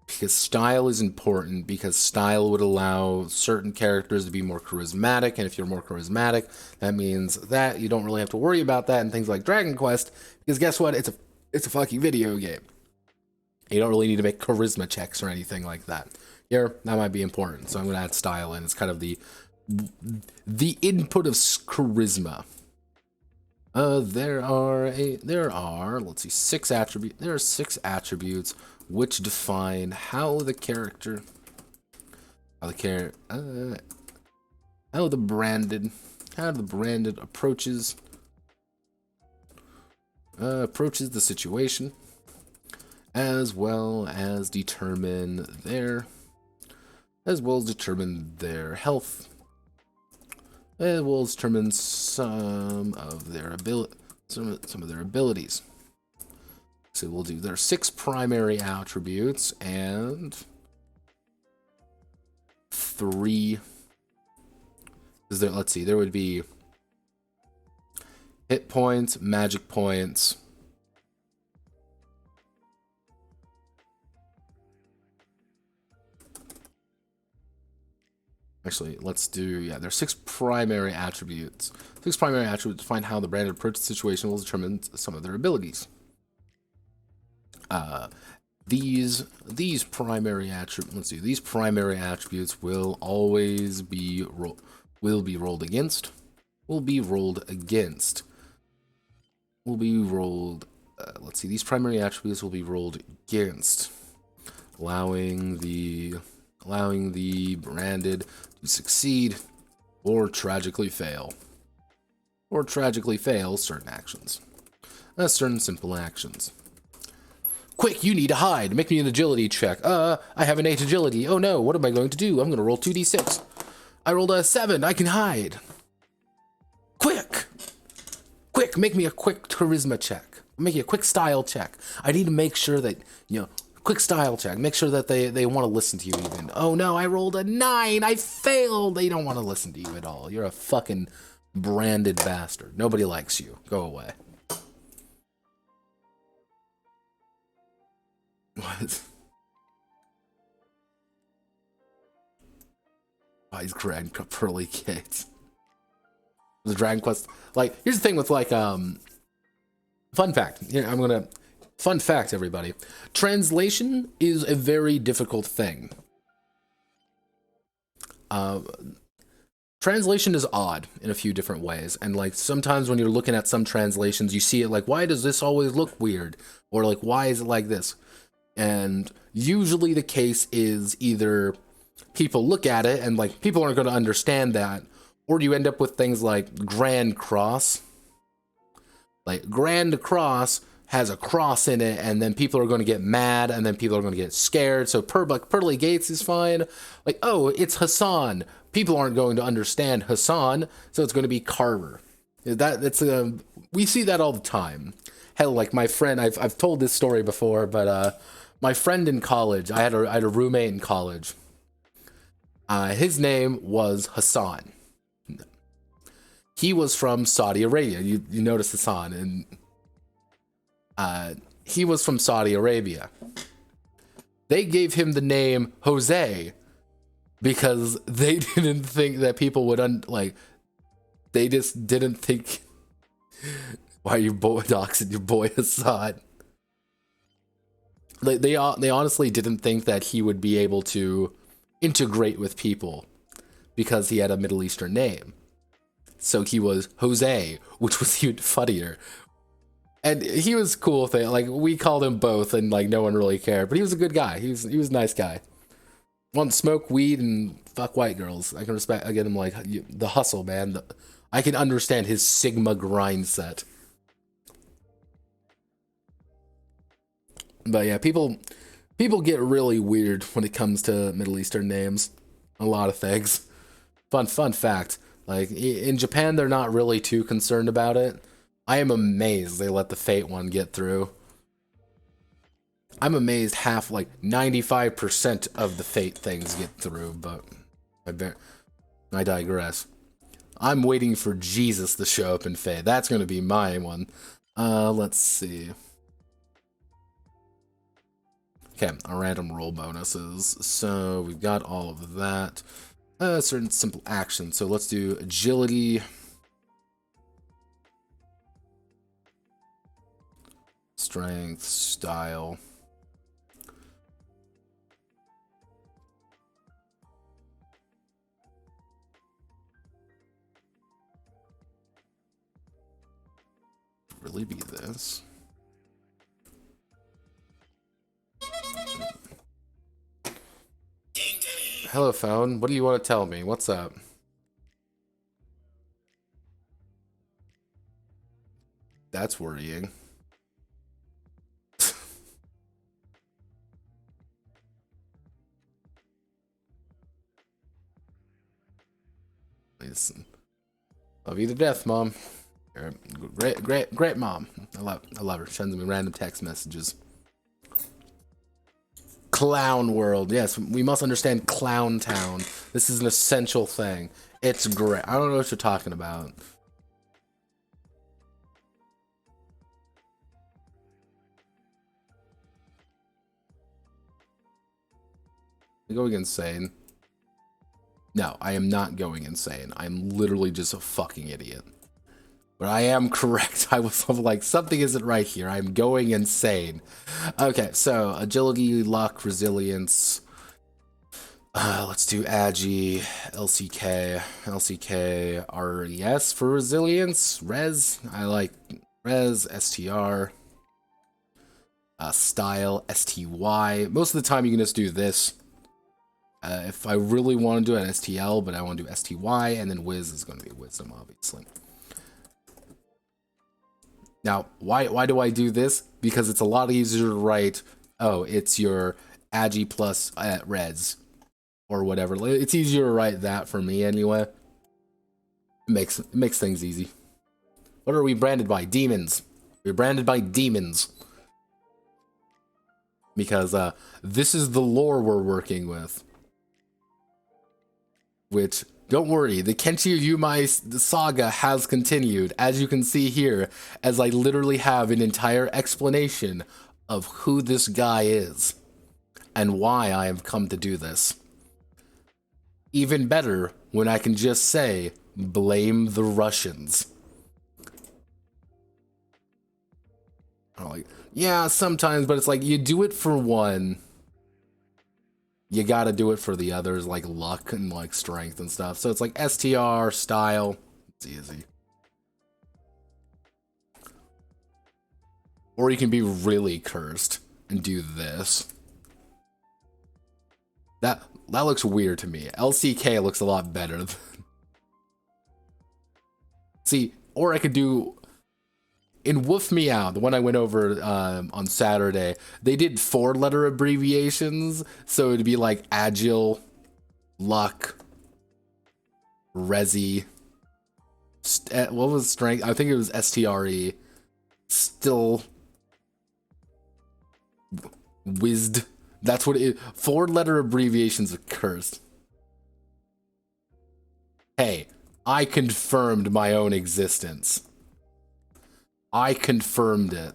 style is important, because style would allow certain characters to be more charismatic, and if you're more charismatic, that means that you don't really have to worry about that in things like Dragonquest, because guess what? It's a fucking video game. You don't really need to make charisma checks or anything like that. Here, that might be important, so I'm going to add style in. It's kind of the input of charisma. There are let's see, 6 attributes. There are 6 attributes which define how the branded approaches the situation, as well as determine their health, as well as determine some of their abilities. So we'll do, there are 6 primary attributes and 3. Is there? Let's see. There would be hit points, magic points, actually, let's do, yeah, there's 6 primary attributes. 6 primary attributes define how the branded approach to the situation will determine some of their abilities. These primary attributes, let's see, these primary attributes will always be rolled against. Let's see, these primary attributes will be rolled against, allowing the branded to succeed or tragically fail. Certain actions. Certain simple actions. Quick, you need to hide. Make me an agility check. I have an 8 agility. Oh no, what am I going to do? I'm going to roll 2d6. I rolled a 7. I can hide. Quick, make me a quick charisma check. Make a quick style check. I need to make sure that, quick style check. Make sure that they want to listen to you even. Oh no, I rolled a 9. I failed. They don't want to listen to you at all. You're a fucking branded bastard. Nobody likes you. Go away. What? He's Grand Pearly Gates. The Dragonquest. Like, here's the thing with, like, fun fact. Here, fun fact, everybody. Translation is a very difficult thing. Translation is odd in a few different ways. And, like, sometimes when you're looking at some translations, you see it like, why does this always look weird? Or, like, why is it like this? And usually the case is either people look at it and, like, people aren't going to understand that, or you end up with things like Grand Cross. Like, Grand Cross has a cross in it, and then people are going to get mad, and then people are going to get scared. So Pearly Gates is fine. Like, oh, it's Hassan. People aren't going to understand Hassan, so it's going to be Carver. We see that all the time. Hell, like my friend, I've told this story before, but my friend in college, I had a roommate in college. His name was Hassan. He was from Saudi Arabia. You notice Hassan, and he was from Saudi Arabia. They gave him the name Jose because they didn't think that people would they just didn't think. Why are you doxing your boy Hassan? They honestly didn't think that he would be able to integrate with people because he had a Middle Eastern name. So he was Jose, which was even funnier. And he was cool with it. Like, we called him both, and like no one really cared. But he was a good guy. He was a nice guy. Want to smoke weed and fuck white girls. I can respect. I get him like the hustle, man. I can understand his Sigma grind set. But yeah, people get really weird when it comes to Middle Eastern names. A lot of things. Fun fact. Like in Japan, they're not really too concerned about it. I am amazed they let the Fate one get through. I'm amazed half, like 95% of the Fate things get through, but I digress. I'm waiting for Jesus to show up in Fate. That's going to be my one. Let's see. Okay, our random roll bonuses. So we've got all of that. Certain simple actions. So let's do agility. Strength, style. Really be this. Hello, phone. What do you want to tell me? What's up? That's worrying. Listen. Love you to death, Mom. You're a great mom. I love her. Sends me random text messages. Clown world. Yes, we must understand Clown Town. This is an essential thing. It's great. I don't know what you're talking about. I'm going insane. No, I am not going insane. I'm literally just a fucking idiot. But I am correct. I was like, something isn't right here. I'm going insane. Okay, so agility, luck, resilience. Let's do Agi, LCK, RES for resilience. Res, I like Res, STR. Style, STY. Most of the time you can just do this. If I really want to do an STL, but I want to do STY, and then Wiz is going to be Wisdom, obviously. Now, why do I do this? Because it's a lot easier to write, oh, it's your Agi plus Res, or whatever. It's easier to write that for me anyway. It makes things easy. What are we branded by? Demons. We're branded by demons. Because this is the lore we're working with. Which, don't worry, the Kenshi Oyumai saga has continued, as you can see here, as I literally have an entire explanation of who this guy is, and why I have come to do this. Even better, when I can just say, blame the Russians. I'm like, yeah, sometimes, but it's like, you do it for one, you gotta do it for the others, like luck and like strength and stuff. So it's like STR, style, it's easy. Or you can be really cursed and do this. That looks weird to me. LCK looks a lot better. See, or I could do... In Woof Me Out, the one I went over on Saturday, they did 4-letter abbreviations, so it'd be like Agile, Luck, Resi, what was Strength? I think it was STRE, Still, Wisd. That's what it is. 4-letter abbreviations are cursed. Hey, I confirmed my own existence. I confirmed it.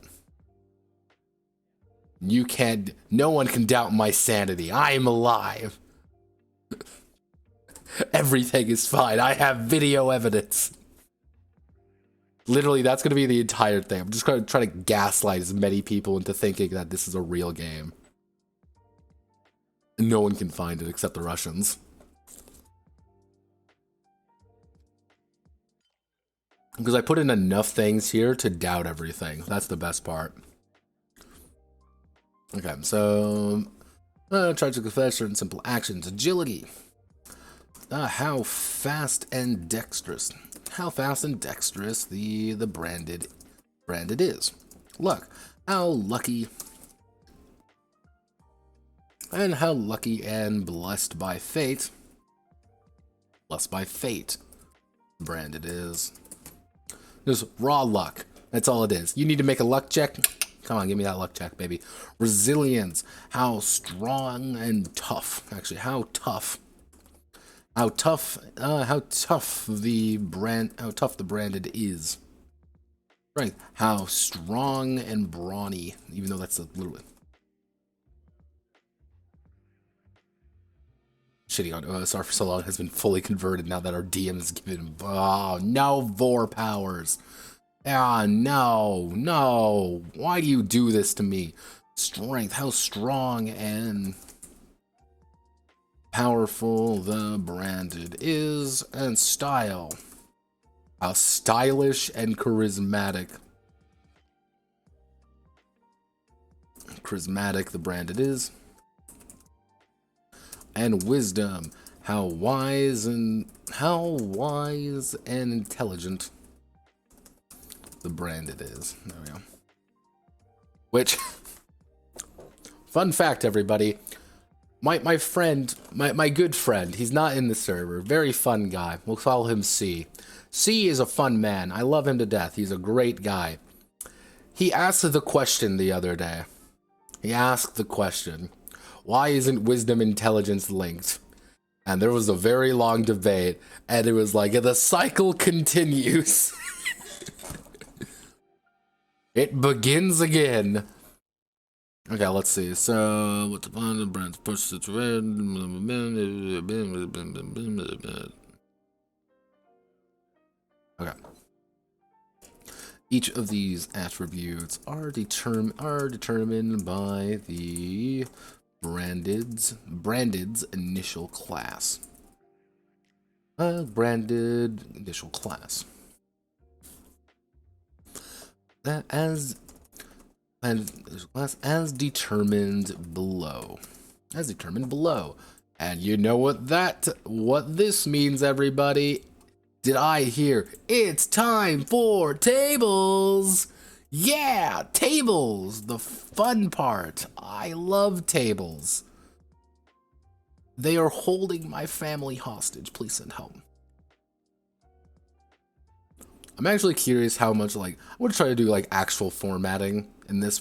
You can't... No one can doubt my sanity. I am alive. Everything is fine. I have video evidence. Literally, that's going to be the entire thing. I'm just going to try to gaslight as many people into thinking that this is a real game. No one can find it except the Russians. Because I put in enough things here to doubt everything. That's the best part. Okay, so Tries to confess certain simple actions. Agility. How fast and dexterous. How fast and dexterous the branded is. Luck. How lucky. And how lucky and blessed by fate. Blessed by fate. Branded is. Just raw luck. That's all it is. You need to make a luck check. Come on, give me that luck check, baby. Resilience. How strong and tough. Actually, how tough the branded is. Right. How strong and brawny, even though that's a little bit shitting on OSR for so long has been fully converted now that our DM has given no vor powers. No. Why do you do this to me? Strength. How strong and powerful the branded is. And style. How stylish and charismatic. Charismatic the branded is. And wisdom. How wise and intelligent the branded is. There we go. Which, fun fact, everybody. My friend, my good friend, he's not in the server. Very fun guy. We'll call him C. C is a fun man. I love him to death. He's a great guy. He asked the question the other day. He asked the question, why isn't wisdom intelligence linked? And there was a very long debate, and it was like, the cycle continues. It begins again. Okay, let's see. So, what's the plan? The brand's push to red. Okay. Each of these attributes are determined by the branded's initial class. Branded initial class. That as determined below. As determined below. And you know what this means, everybody? Did I hear? It's time for tables! Yeah, tables! The fun part. I love tables. They are holding my family hostage. Please send help. I'm actually curious how much, like, I want to try to do like actual formatting in this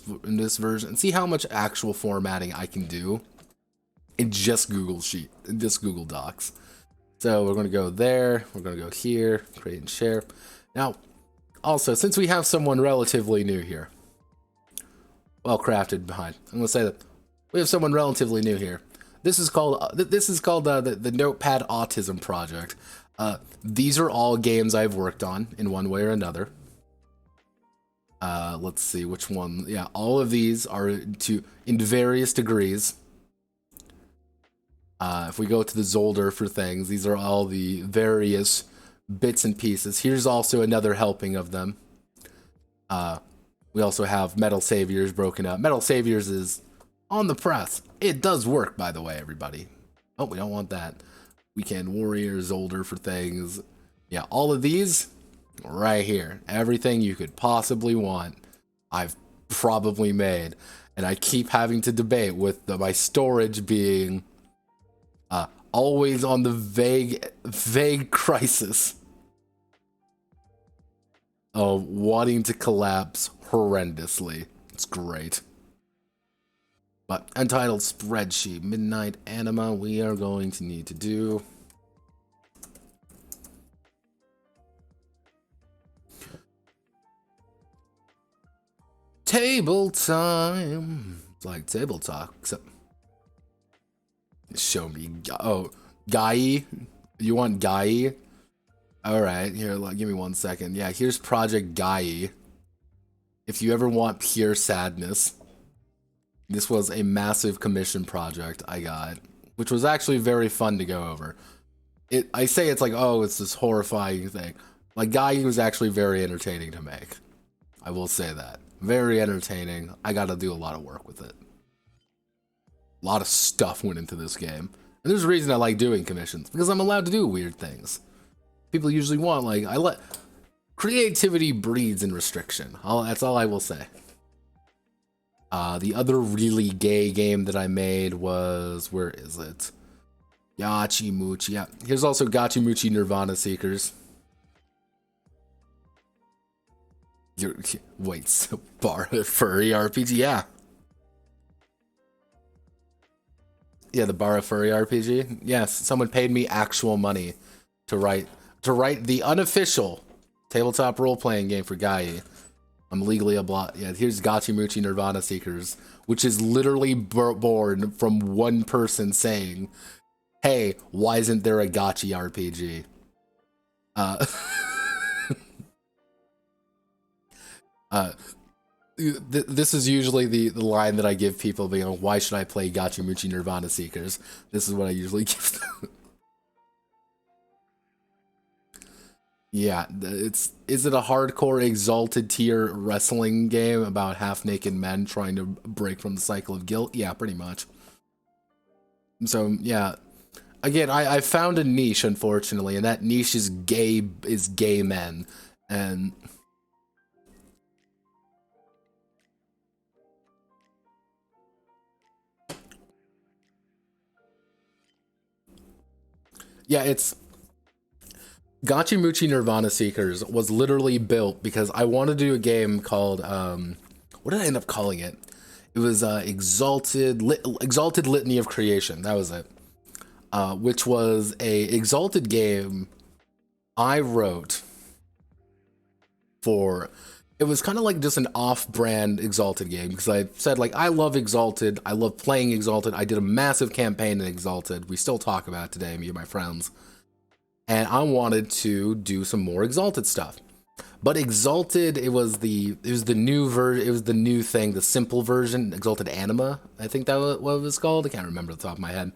version and see how much actual formatting I can do in just Google Docs. So we're going to go there, we're going to go here, create and share. Now, also, since we have someone relatively new here, well crafted behind, I'm going to say that we have someone relatively new here. This is called the Notepad Autism Project. These are all games I've worked on in one way or another. Let's see which one. Yeah, all of these are in various degrees. If we go to the Zolder for things, these are all the various bits and pieces. Here's also another helping of them. We also have Metal Saviors broken up. Metal Saviors is on the press. It does work, by the way, everybody. Oh, we don't want that. Weekend Warrior, Zolder for things. Yeah, all of these right here. Everything you could possibly want, I've probably made. And I keep having to debate with my storage being always on the vague crisis of wanting to collapse horrendously. It's great. But Untitled Spreadsheet, Midnight Anima, we are going to need to do. Table time. It's like table talk, except show me. Oh, Gai? You want Gai? Alright, here, give me 1 second. Yeah, here's Project Gai. If you ever want pure sadness. This was a massive commission project I got, which was actually very fun to go over. I say it's like, oh, it's this horrifying thing. Like, Gai was actually very entertaining to make. I will say that. Very entertaining. I got to do a lot of work with it. A lot of stuff went into this game. And there's a reason I like doing commissions, because I'm allowed to do weird things. People usually want, like, creativity breeds in restriction. That's all I will say. The other really gay game that I made was, where is it? Gachimuchi. Yeah, here's also Gachimuchi Nirvana Seekers. Wait, so furry RPG? Yeah. Yeah, the Bara Furry RPG. Yes, someone paid me actual money to write the unofficial tabletop role-playing game for Gai. I'm legally obliged. Yeah, here's Gachimuchi Nirvana Seekers, which is literally born from one person saying, "Hey, why isn't there a gachi RPG?" This is usually the line that I give people, being like, why should I play Gachimuchi Nirvana Seekers? This is what I usually give them. Yeah, is it a hardcore exalted tier wrestling game about half-naked men trying to break from the cycle of guilt? Yeah, pretty much. So, yeah. Again, I found a niche, unfortunately, and that niche is gay men. And yeah, it's Gachimuchi Nirvana Seekers was literally built because I wanted to do a game called what did I end up calling it? It was Exalted Litany of Creation. That was it. Which was a Exalted game I wrote for. It was kind of like just an off-brand Exalted game, because I said, like, I love Exalted, I love playing Exalted, I did a massive campaign in Exalted, we still talk about it today, me and my friends, and I wanted to do some more Exalted stuff. But Exalted, it was the new version, it was the new thing, the simple version, Exalted Anima, I think that was what it was called, I can't remember off the top of my head,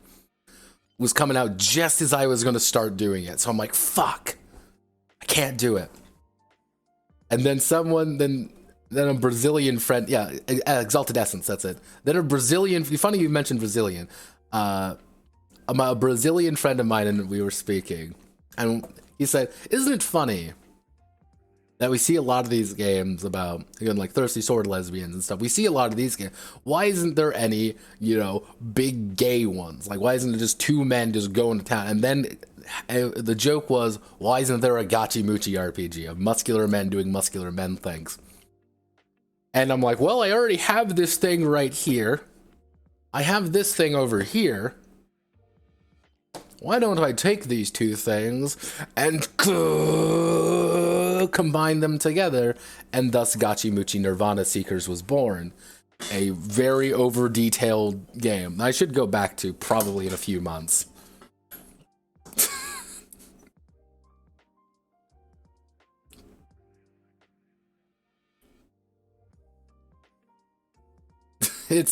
was coming out just as I was going to start doing it, so I'm like, fuck, I can't do it. And then then a Brazilian friend, yeah, Exalted Essence, that's it. Then a Brazilian, funny you mentioned Brazilian. A Brazilian friend of mine, and we were speaking, and he said, isn't it funny that we see a lot of these games about, again, like Thirsty Sword lesbians and stuff. We see a lot of these games. Why isn't there any, big gay ones? Like, why isn't it just two men just going to town? And then the joke was, why isn't there a Gachimuchi RPG of muscular men doing muscular men things? And I'm like, well, I already have this thing right here. I have this thing over here. Why don't I take these two things and combine them together? And thus Gachimuchi Nirvana Seekers was born. A very over-detailed game I should go back to probably in a few months. I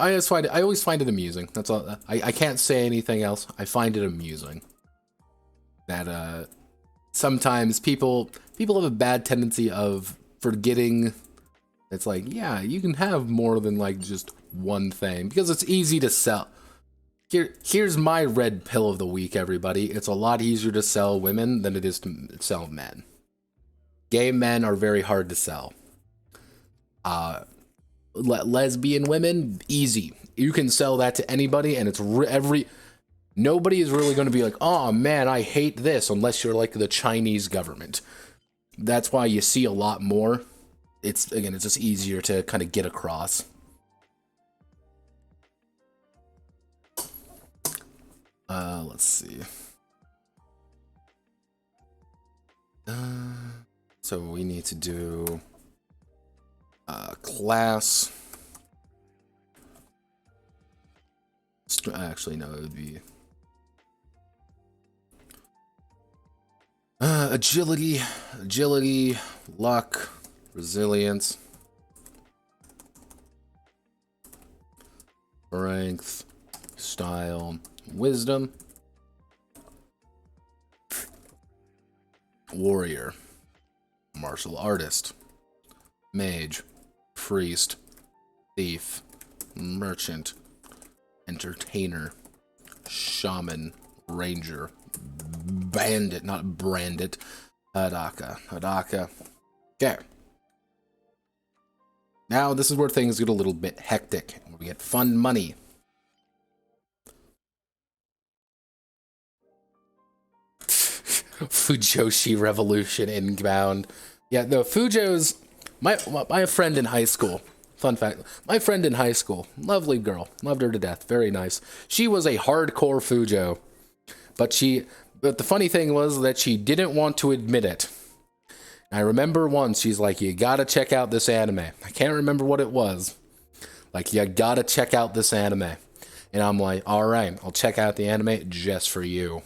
always find it amusing. That's all. I can't say anything else. I find it amusing that sometimes people have a bad tendency of forgetting. It's like, yeah, you can have more than like just one thing because it's easy to sell. Here's my red pill of the week, everybody. It's a lot easier to sell women than it is to sell men. Gay men are very hard to sell. Lesbian women, easy. You can sell that to anybody, and it's nobody is really going to be like, oh man, I hate this, unless you're like the Chinese government. That's why you see a lot more. It's just easier to kind of get across. Let's see. So we need to do class. Actually, no, it would be agility, luck, resilience, strength, style, wisdom, warrior, martial artist, mage, priest, thief, merchant, entertainer, shaman, ranger, bandit, not brandit, Hadaka. Okay. Now this is where things get a little bit hectic. We get fun money. Fujoshi Revolution inbound. Yeah, no, Fujo's my friend in high school. Fun fact, my friend in high school, lovely girl, loved her to death, very nice. She was a hardcore Fujo, but the funny thing was that she didn't want to admit it. I remember once she's like, "You gotta check out this anime." I can't remember what it was. Like, "You gotta check out this anime," and I'm like, "All right, I'll check out the anime just for you."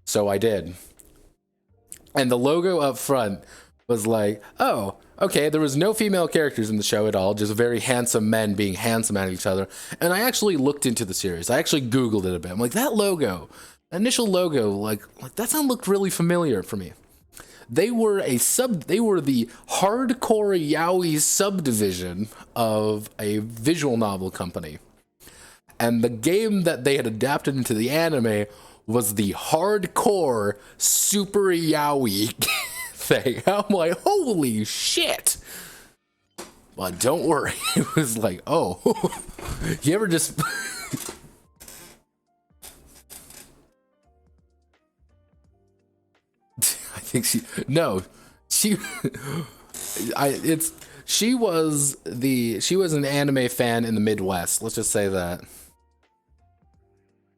So I did. And the logo up front was like, oh, okay, there was no female characters in the show at all, just very handsome men being handsome at each other. And I actually looked into the series. I actually Googled it a bit. I'm like, that logo, initial logo, like that sound looked really familiar for me. They were the hardcore yaoi subdivision of a visual novel company. And the game that they had adapted into the anime was the hardcore super yaoi thing. I'm like, holy shit. But don't worry. It was like, oh, you ever just... I think she was an anime fan in the Midwest. Let's just say that.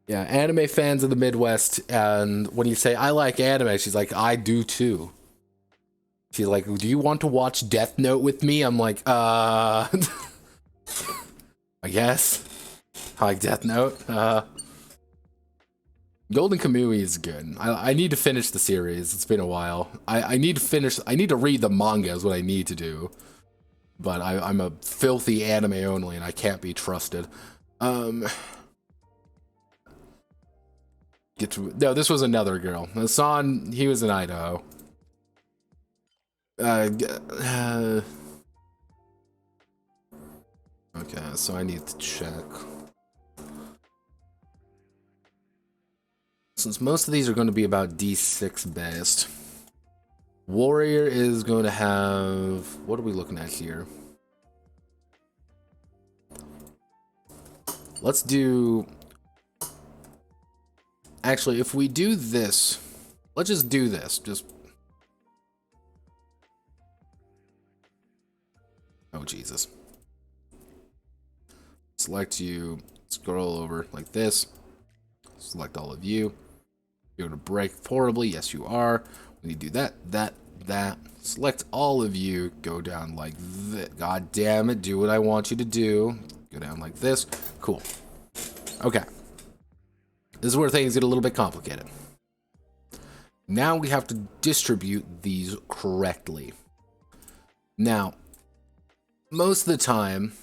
Yeah, anime fans in the Midwest, and when you say, I like anime, she's like, I do too. She's like, do you want to watch Death Note with me? I'm like, I guess. I like Death Note. Golden Kamui is good. I need to finish the series. It's been a while. I need to read the manga is what I need to do. But I'm a filthy anime only, and I can't be trusted. No, this was another girl. Hassan, he was in Idaho. Okay, so I need to check. Since most of these are going to be about D6 based, Warrior is going to have... What are we looking at here? Let's do... Actually, if we do this, let's just do this. Oh, Jesus. Select you, scroll over like this. Select all of you. You're going to break horribly. Yes, you are. When you do that. Select all of you. Go down like this. God damn it. Do what I want you to do. Go down like this. Cool. Okay. This is where things get a little bit complicated. Now we have to distribute these correctly. Now, most of the time...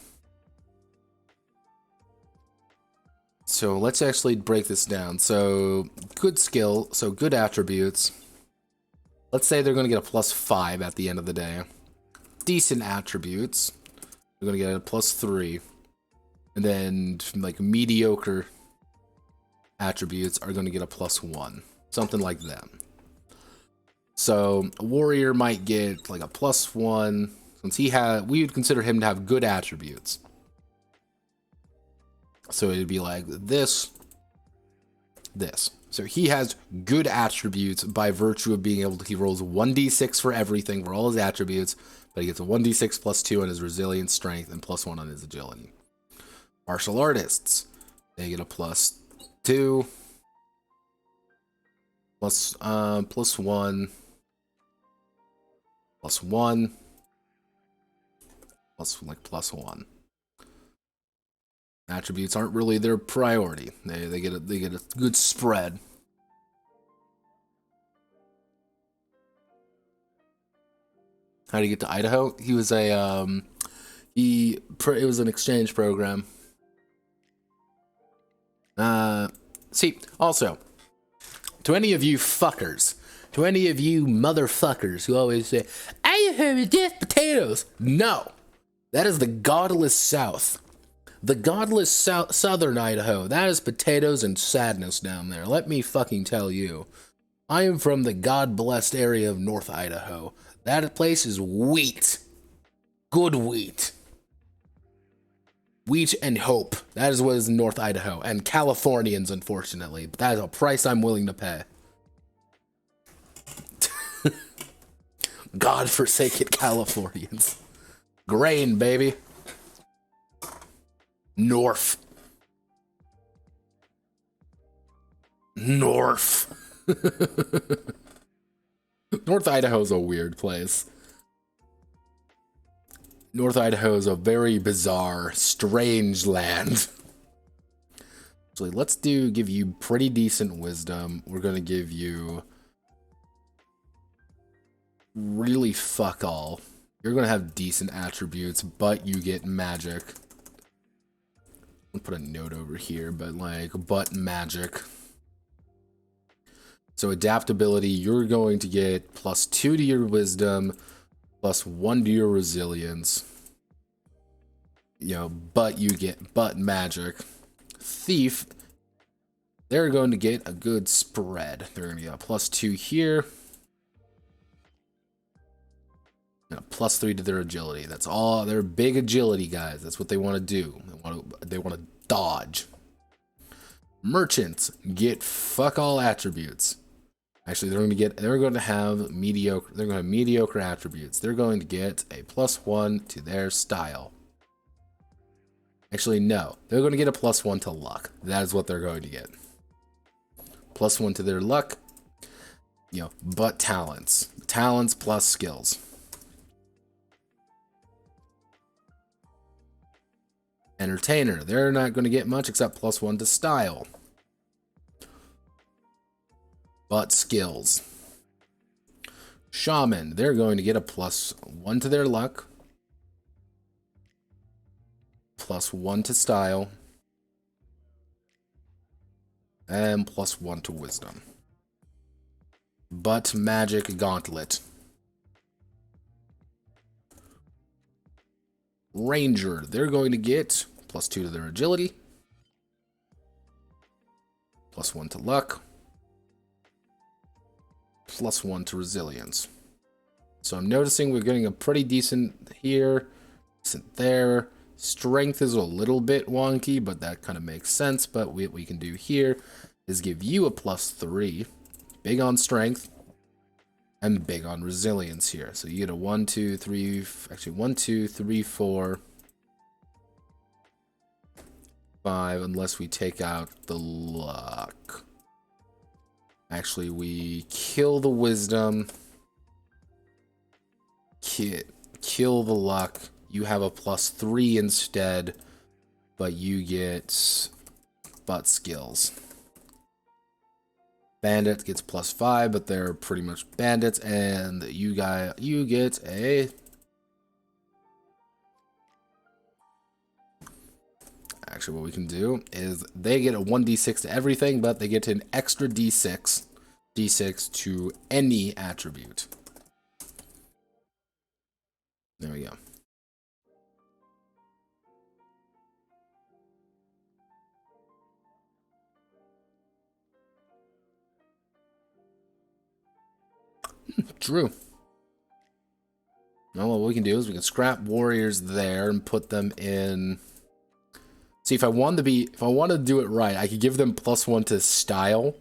So let's actually break this down. So, good skill, so good attributes. Let's say they're going to get a +5 at the end of the day. Decent attributes. They're going to get a +3. And then, like, mediocre attributes are going to get a +1. Something like that. So, a warrior might get, like, a +1. Since we would consider him to have good attributes. So it'd be like this. So he has good attributes by virtue of being able to, he rolls 1d6 for everything, for all his attributes, but he gets a 1d6 +2 on his resilience, strength, and +1 on his agility. Martial artists, they get a +2, +1, +1, +1. Attributes aren't really their priority. They get a good spread. How did he get to Idaho? He was it was an exchange program. See, also, to any of you fuckers, to any of you motherfuckers who always say, I have just potatoes. No. That is the godless South. The godless southern Idaho. That is potatoes and sadness down there. Let me fucking tell you. I am from the God-blessed area of North Idaho. That place is wheat. Good wheat. Wheat and hope. That is what is in North Idaho. And Californians, unfortunately. But that is a price I'm willing to pay. God-forsaken Californians. Grain, baby. North. North Idaho's a weird place. North Idaho is a very bizarre, strange land. Actually, let's give you pretty decent wisdom. We're gonna give you really fuck all. You're gonna have decent attributes, but you get magic. I'll put a note over here, but magic. So adaptability, you're going to get +2 to your wisdom, +1 to your resilience. You know, but magic. Thief, they're going to get a good spread. They're going to get a +2 here. And a +3 to their agility. That's all. They're big agility guys. That's what they want to do. They want to dodge. Merchants get fuck all attributes. Actually, they're going to have mediocre attributes. They're going to get a +1 to their style. Actually, no. They're going to get a +1 to luck. That is what they're going to get. +1 to their luck. You know, but talents. Talents plus skills. Entertainer. They're not going to get much except +1 to style. But skills. Shaman. They're going to get a +1 to their luck. +1 to style. And +1 to wisdom. But magic gauntlet. Ranger. They're going to get +2 to their agility. +1 to luck. +1 to resilience. So I'm noticing we're getting a pretty decent here, decent there. Strength is a little bit wonky, but that kind of makes sense. But what we can do here is give you a +3, big on strength, and big on resilience here. So you get a 1, 2, 3, actually 1, 2, 3, 4, 5, unless we take out the luck. Actually, we kill the wisdom, kill the luck. You have a +3 instead, but you get butt skills. Bandit gets +5, but they're pretty much bandits, and you get a actually what we can do is they get a 1d6 to everything, but they get an extra d6 to any attribute. There we go. True. Now what we can do is we can scrap warriors there and put them in. See, if I wanted to do it right, I could give them +1 to style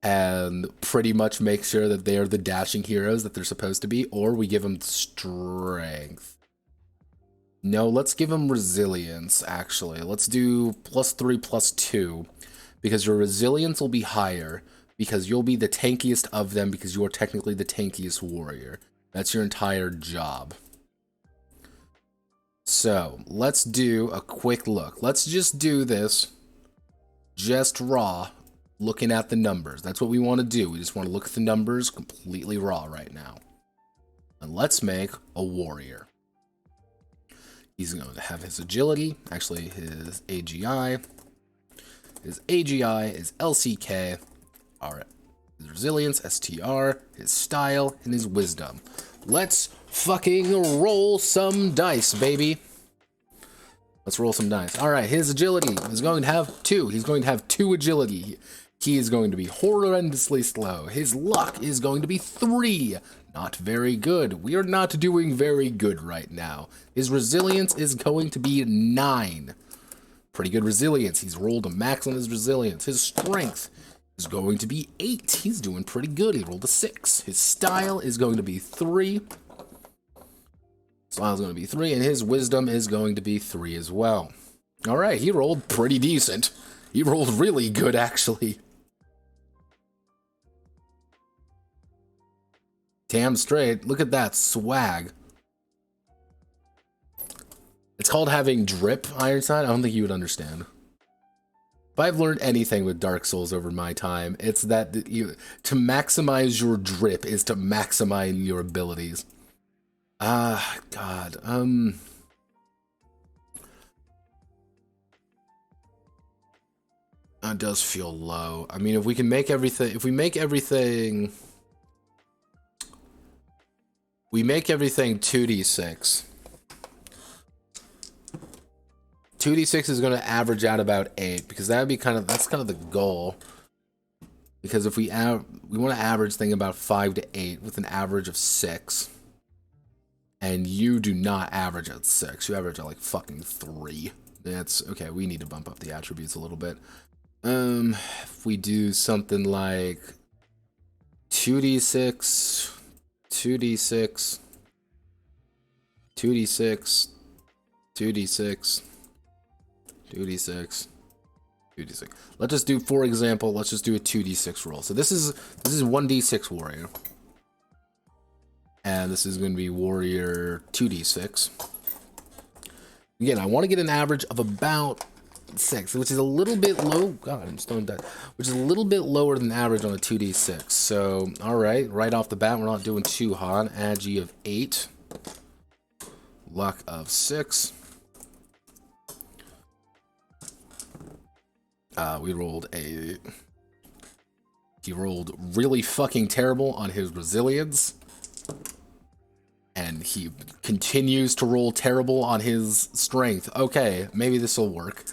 and pretty much make sure that they are the dashing heroes that they're supposed to be, or we give them strength. No, let's give them resilience, actually. Let's do +3, +2, because your resilience will be higher, because you'll be the tankiest of them, because you are technically the tankiest warrior. That's your entire job. So, let's do a quick look. Let's just do this just raw, looking at the numbers. That's what we want to do. We just want to look at the numbers completely raw right now. And let's make a warrior. He's going to have his agility, actually his AGI. His AGI is LCK. Alright. His resilience, STR, his style, and his wisdom. Let's fucking roll some dice, baby. Let's roll some dice. All right, his agility is going to have 2. He's going to have 2 agility. He is going to be horrendously slow. His luck is going to be 3. Not very good. We are not doing very good right now. His resilience is going to be 9. Pretty good resilience. He's rolled a max on his resilience. His strength is going to be 8. He's doing pretty good. He rolled a 6. His style is going to be 3. Style is going to be 3, and his wisdom is going to be 3 as well. All right, he rolled pretty decent. He rolled really good, actually. Damn straight. Look at that swag. It's called having drip, Ironside. I don't think you would understand. If I've learned anything with Dark Souls over my time, it's that to maximize your drip is to maximize your abilities. God. That does feel low. I mean, if we can make everything, we make everything 2d6. 2d6 is going to average out about 8, because that would be that's kind of the goal. Because if we want to average thing about 5 to 8 with an average of 6. And you do not average at 6. You average at like fucking 3. That's okay. We need to bump up the attributes a little bit. If we do something like 2d6, 2d6, 2d6, 2d6, 2d6, 2d6. Let's just do, for example, let's just do a 2d6 roll. So this is 1d6 warrior. And this is going to be warrior 2d6. Again, I want to get an average of about 6, which is a little bit low. God, I'm stoned dead. Which is a little bit lower than average on a 2d6. So, alright, right off the bat, we're not doing too hot. Agi of 8. Luck of 6. We rolled a... He rolled really fucking terrible on his resilience. And he continues to roll terrible on his strength. Okay, maybe this will work.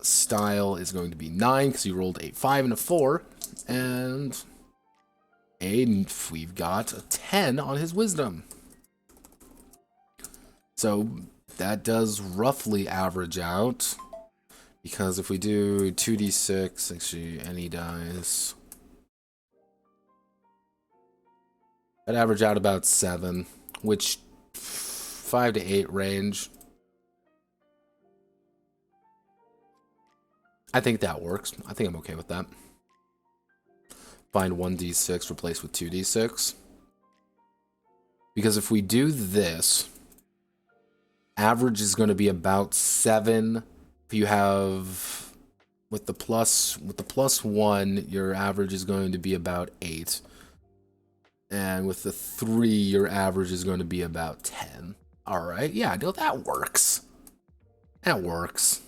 Style is going to be 9 because he rolled a 5 and a 4. And we've got a 10 on his wisdom. So that does roughly average out. Because if we do 2d6, actually any dice... I'd average out about 7, which 5 to 8 range. I think that works. I think I'm okay with that. Find 1d6 replaced with 2d6. Because if we do this, average is going to be about 7. If you have with the plus 1, your average is going to be about 8. And with the 3, your average is going to be about 10. Alright, yeah, no, that works. That works.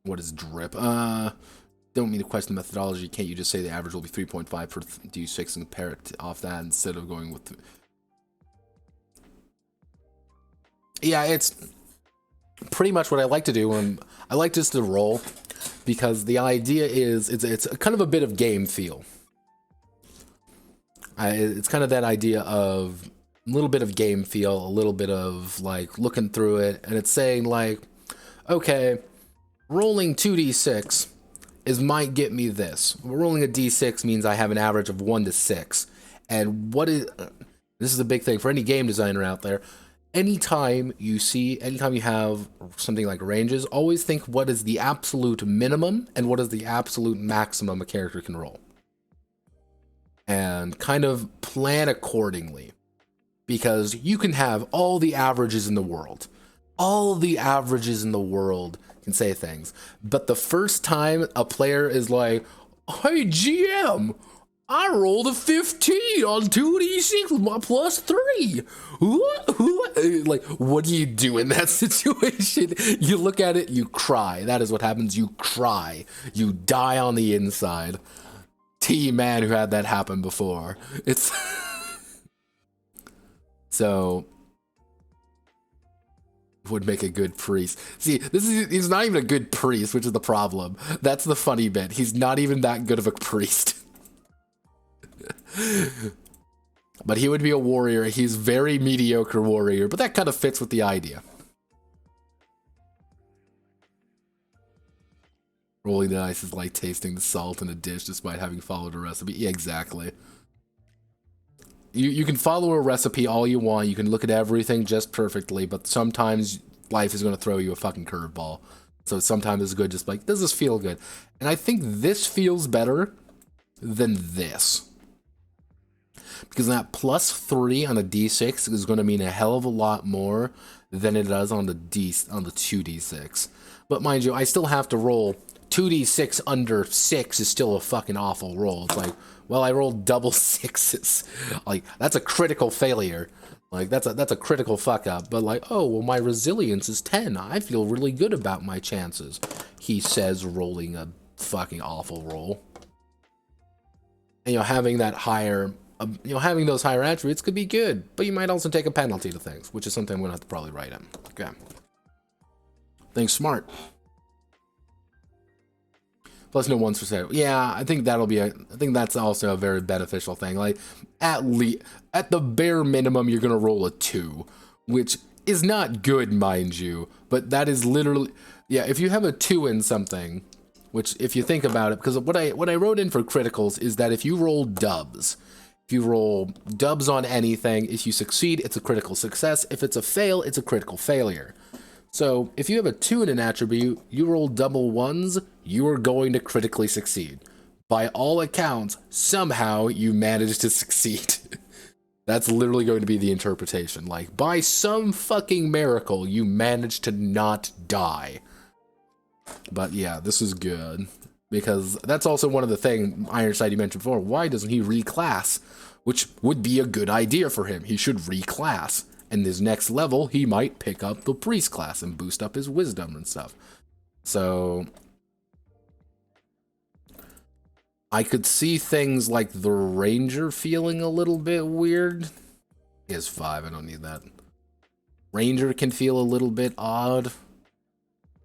What is drip? Don't mean to question the methodology. Can't you just say the average will be 3.5 for D6 and compare it off that instead of going with... Yeah, it's pretty much what I like to do when I like just to roll, because the idea is it's kind of a bit of game feel. It's kind of that idea of a little bit of game feel, a little bit of like looking through it, and it's saying like, okay, rolling 2d6 might get me this. Rolling a d6 means I have an average of 1 to 6, and this is a big thing for any game designer out there. Anytime you have something like ranges, always think what is the absolute minimum and what is the absolute maximum a character can roll. And kind of plan accordingly. Because you can have all the averages in the world. All the averages in the world can say things. But the first time a player is like, hey GM, I rolled a 15 on 2d6 with my +3. Like, what do you do in that situation? You look at it, you cry. That is what happens. You cry. You die on the inside. Man who had that happen before. It's so would make a good priest. See, he's not even a good priest, which is the problem. That's the funny bit. He's not even that good of a priest. But he would be a warrior. He's very mediocre warrior, but that kind of fits with the idea. Rolling the dice is like tasting the salt in a dish despite having followed a recipe. Yeah, exactly. You can follow a recipe all you want. You can look at everything just perfectly, but sometimes life is going to throw you a fucking curveball. So sometimes it's good just like, does this feel good? And I think this feels better than this. Because that +3 on a d6 is going to mean a hell of a lot more than it does on the 2d6. But mind you, I still have to roll 2d6 under 6 is still a fucking awful roll. It's like, well, I rolled double 6s. Like, that's a critical failure. Like, that's a critical fuck up. But like, oh, well, my resilience is 10. I feel really good about my chances. He says, rolling a fucking awful roll. And, having that higher, having those higher attributes could be good. But you might also take a penalty to things, which is something I'm going to have to probably write in. Okay. Think smart. Plus no ones for sale. Yeah, I think that'll be I think that's also a very beneficial thing. Like, at the bare minimum, you're gonna roll a 2, which is not good, mind you. But that is literally, yeah. If you have a 2 in something, which if you think about it, because what I wrote in for criticals is that if you roll dubs, on anything, if you succeed, it's a critical success. If it's a fail, it's a critical failure. So, if you have a 2 in an attribute, you roll double 1s, you are going to critically succeed. By all accounts, somehow you managed to succeed. That's literally going to be the interpretation. Like, by some fucking miracle, you managed to not die. But yeah, this is good. Because that's also one of the things, Ironside, you mentioned before, why doesn't he reclass? Which would be a good idea for him. He should reclass. And his next level, he might pick up the priest class and boost up his wisdom and stuff. So I could see things like the ranger feeling a little bit weird. He has 5, I don't need that. Ranger can feel a little bit odd.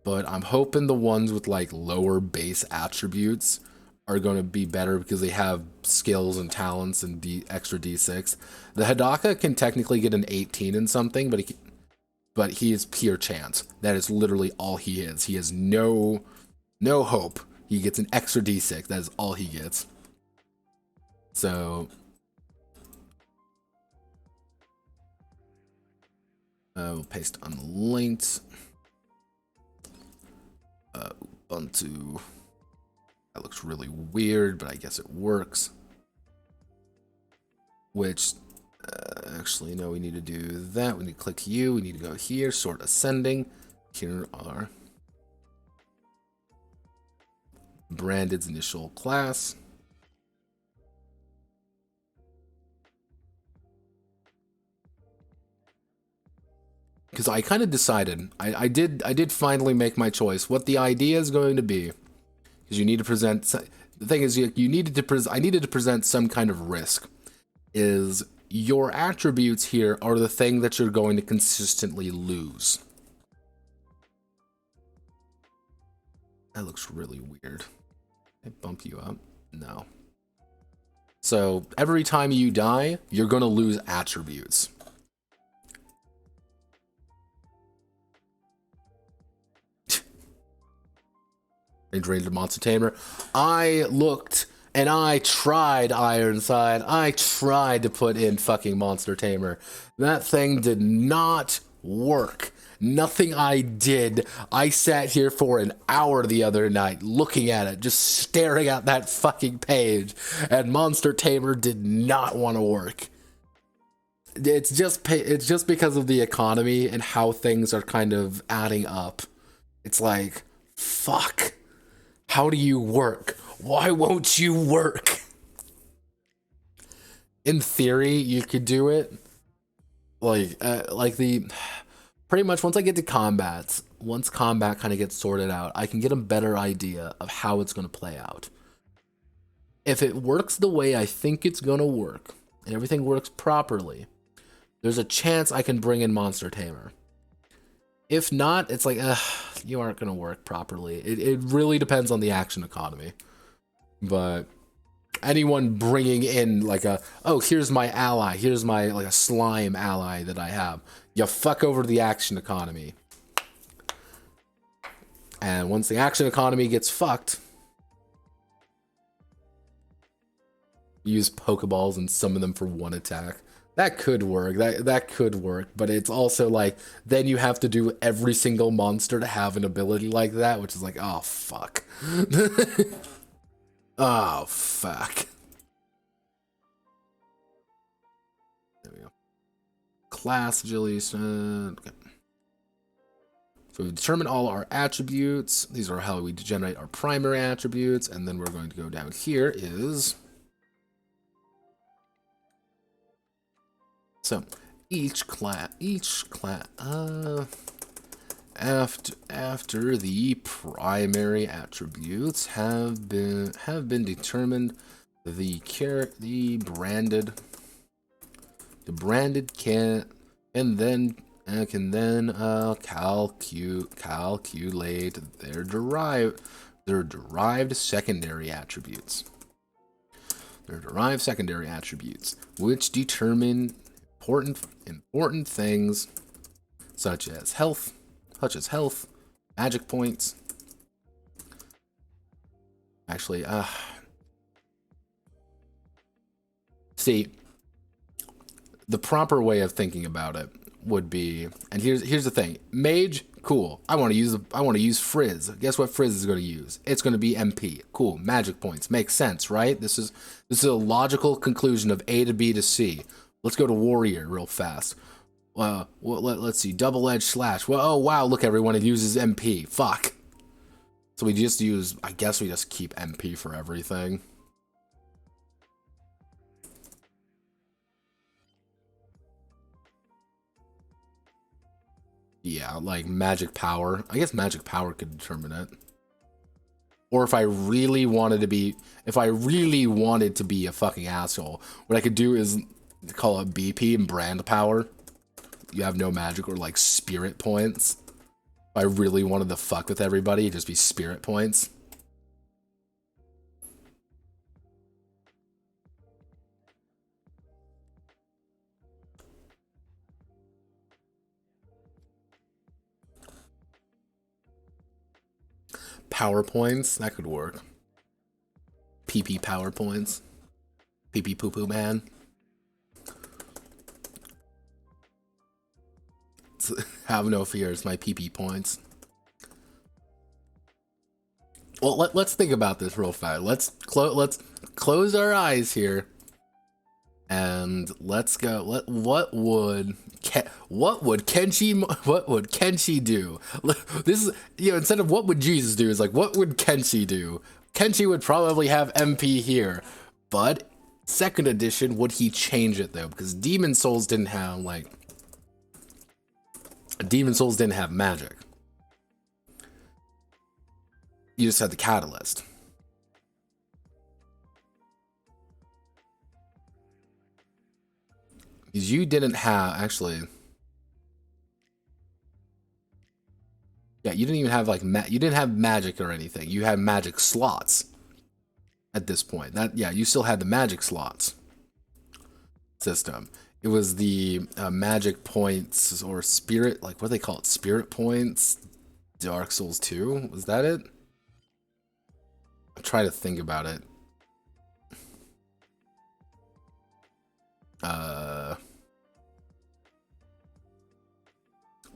But I'm hoping the ones with like lower base attributes are going to be better because they have skills and talents and extra d6. The Hidaka can technically get an 18 in something, but he is pure chance. That is literally all he is. He has no hope. He gets an extra d6. That is all he gets. So we'll paste unlinked. Ubuntu. That looks really weird, but I guess it works. Which, actually, no, we need to do that. We need to click U. We need to go here, sort ascending. Here are branded's initial class. Because I kind of decided, I did finally make my choice. What the idea is going to be. Because you need to present, the thing is, I needed to present some kind of risk. Is your attributes here are the thing that you're going to consistently lose. That looks really weird. Can I bump you up? No. So every time you die, you're going to lose attributes. Ranger Monster Tamer. I looked and I tried Ironside. I tried to put in fucking Monster Tamer. That thing did not work. Nothing I did. I sat here for an hour the other night looking at it, just staring at that fucking page, and Monster Tamer did not want to work. It's just because of the economy and how things are kind of adding up. It's like, fuck. How do you work? Why won't you work? in theory, you could do it. Like pretty much once I get to combats, once combat kind of gets sorted out, I can get a better idea of how it's going to play out. If it works the way I think it's going to work, and everything works properly, there's a chance I can bring in Monster Tamer. If not, it's like, you aren't going to work properly. It really depends on the action economy. But anyone bringing in like here's my ally, here's my like a slime ally that I have, you fuck over the action economy. And once the action economy gets fucked, use Pokeballs and summon them for one attack. That could work. That could work, but it's also like then you have to do every single monster to have an ability like that, which is like, oh fuck. Oh fuck. There we go. Class agility. Okay. So we determine all our attributes. These are how we generate our primary attributes, and then we're going to go down here is. So after the primary attributes have been determined, the branded can then calculate their derived secondary attributes. Their derived secondary attributes, which determine important things such as health, magic points. Actually, see, the proper way of thinking about it would be, and here's the thing: mage, cool. I want to use Frizz. Guess what Frizz is going to use? It's going to be MP. Cool. Magic points. Makes sense, right? This is a logical conclusion of A to B to C. Let's go to Warrior real fast. Let's see. Double-edged slash. Well, oh wow, look everyone, it uses MP. Fuck. So we just use, I guess we just keep MP for everything. Yeah, like magic power. I guess magic power could determine it. Or if I really wanted to be a fucking asshole, what I could do is call it BP and brand power. You have no magic or like spirit points. If I really wanted to fuck with everybody, it'd just be spirit points. Power points, that could work. PP power points. PP poo poo man. Have no fears, my PP points. Well, let's think about this real fast. Let's close our eyes here, and let's go. What would Kenshi do? This is, instead of what would Jesus do, is like what would Kenshi do? Kenshi would probably have MP here, but second edition, would he change it though? Because Demon Souls didn't have magic. You just had the catalyst. Because you didn't have, actually. Yeah, you didn't even have like you didn't have magic or anything. You had magic slots at this point. You still had the magic slots system. It was the magic points or spirit, like what do they call it? Spirit points. Dark Souls 2, was that it? I'm trying to think about it.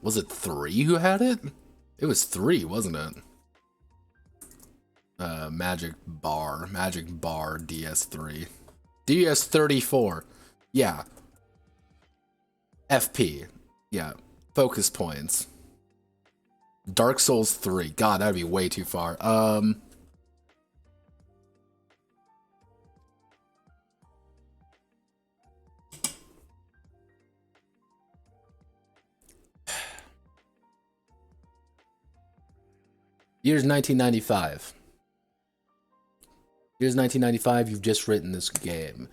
Was it 3 who had it? It was 3, wasn't it? Magic Bar DS3. DS34. Yeah. FP. Yeah. Focus points. Dark Souls 3. God, that'd be way too far. Year's 1995. Here's 1995, you've just written this game.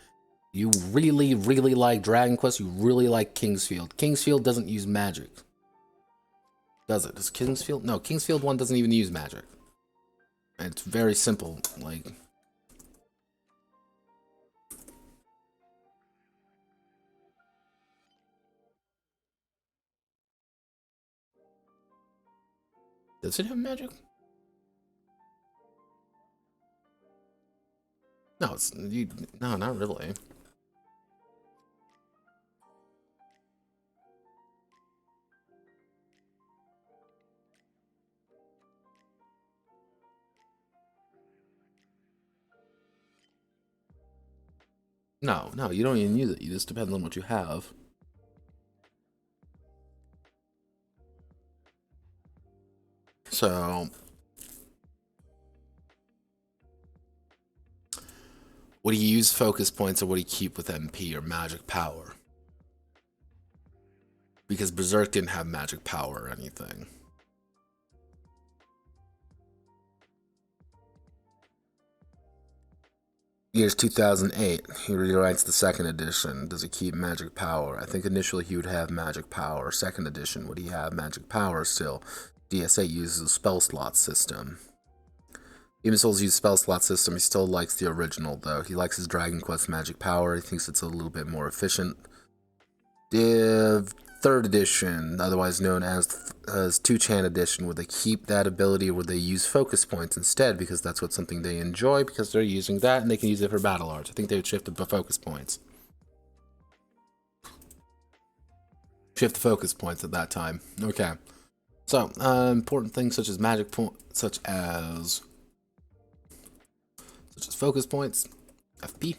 You really, really like Dragonquest, you really like Kingsfield. Kingsfield doesn't use magic. Does it? Does Kingsfield? No, Kingsfield 1 doesn't even use magic. It's very simple, like... Does it have magic? No, no, not really. No, you don't even use it. You just depends on what you have. So, would he use focus points or would he keep with MP or magic power? Because Berserk didn't have magic power or anything. Year's 2008. He rewrites the second edition. Does he keep magic power? I think initially he would have magic power. Second edition, would he have magic power still? DS8 uses a spell slot system. Demon Souls uses spell slot system. He still likes the original though. He likes his Dragonquest magic power. He thinks it's a little bit more efficient. Div 3rd edition, otherwise known as 2-chan edition, would they keep that ability or would they use focus points instead because that's what something they enjoy because they're using that and they can use it for battle arts. I think they would shift to focus points. Shift to focus points at that time. Okay. So, important things such as magic points, such as focus points, FP.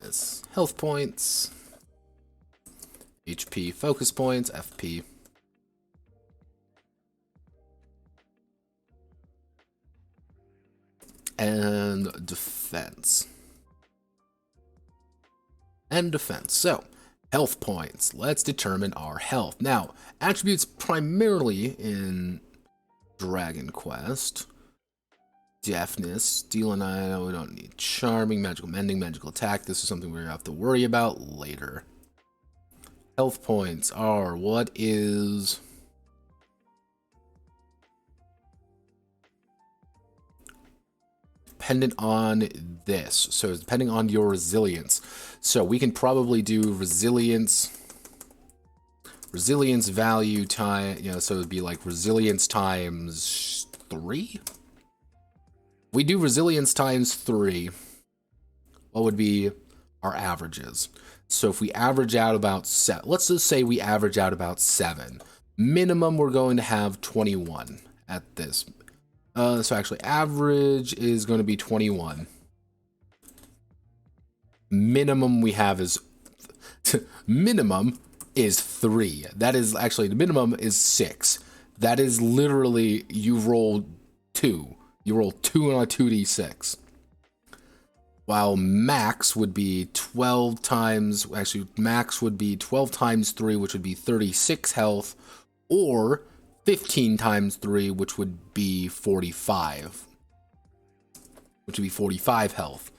It's health points, HP, focus points, FP. And defense. So, health points. Let's determine our health. Now, attributes primarily in Dragonquest. Deafness, Steel and I, we don't need charming, magical mending, magical attack. This is something we're gonna have to worry about later. Health points are what is dependent on this. So it's depending on your resilience. So we can probably do resilience value time, you know, so it'd be like resilience times 3. We do resilience times 3. What would be our averages? So if we average out about 7, let's just say we average out about 7. Minimum, we're going to have 21 at this. So actually, average is going to be 21. Minimum we have is minimum is 3. That is actually the minimum is 6. That is literally you roll 2. You roll 2 on a 2d6. While max would be 12 times, actually max would be 12 times 3, which would be 36 health, or 15 times 3, which would be 45. Which would be 45 health.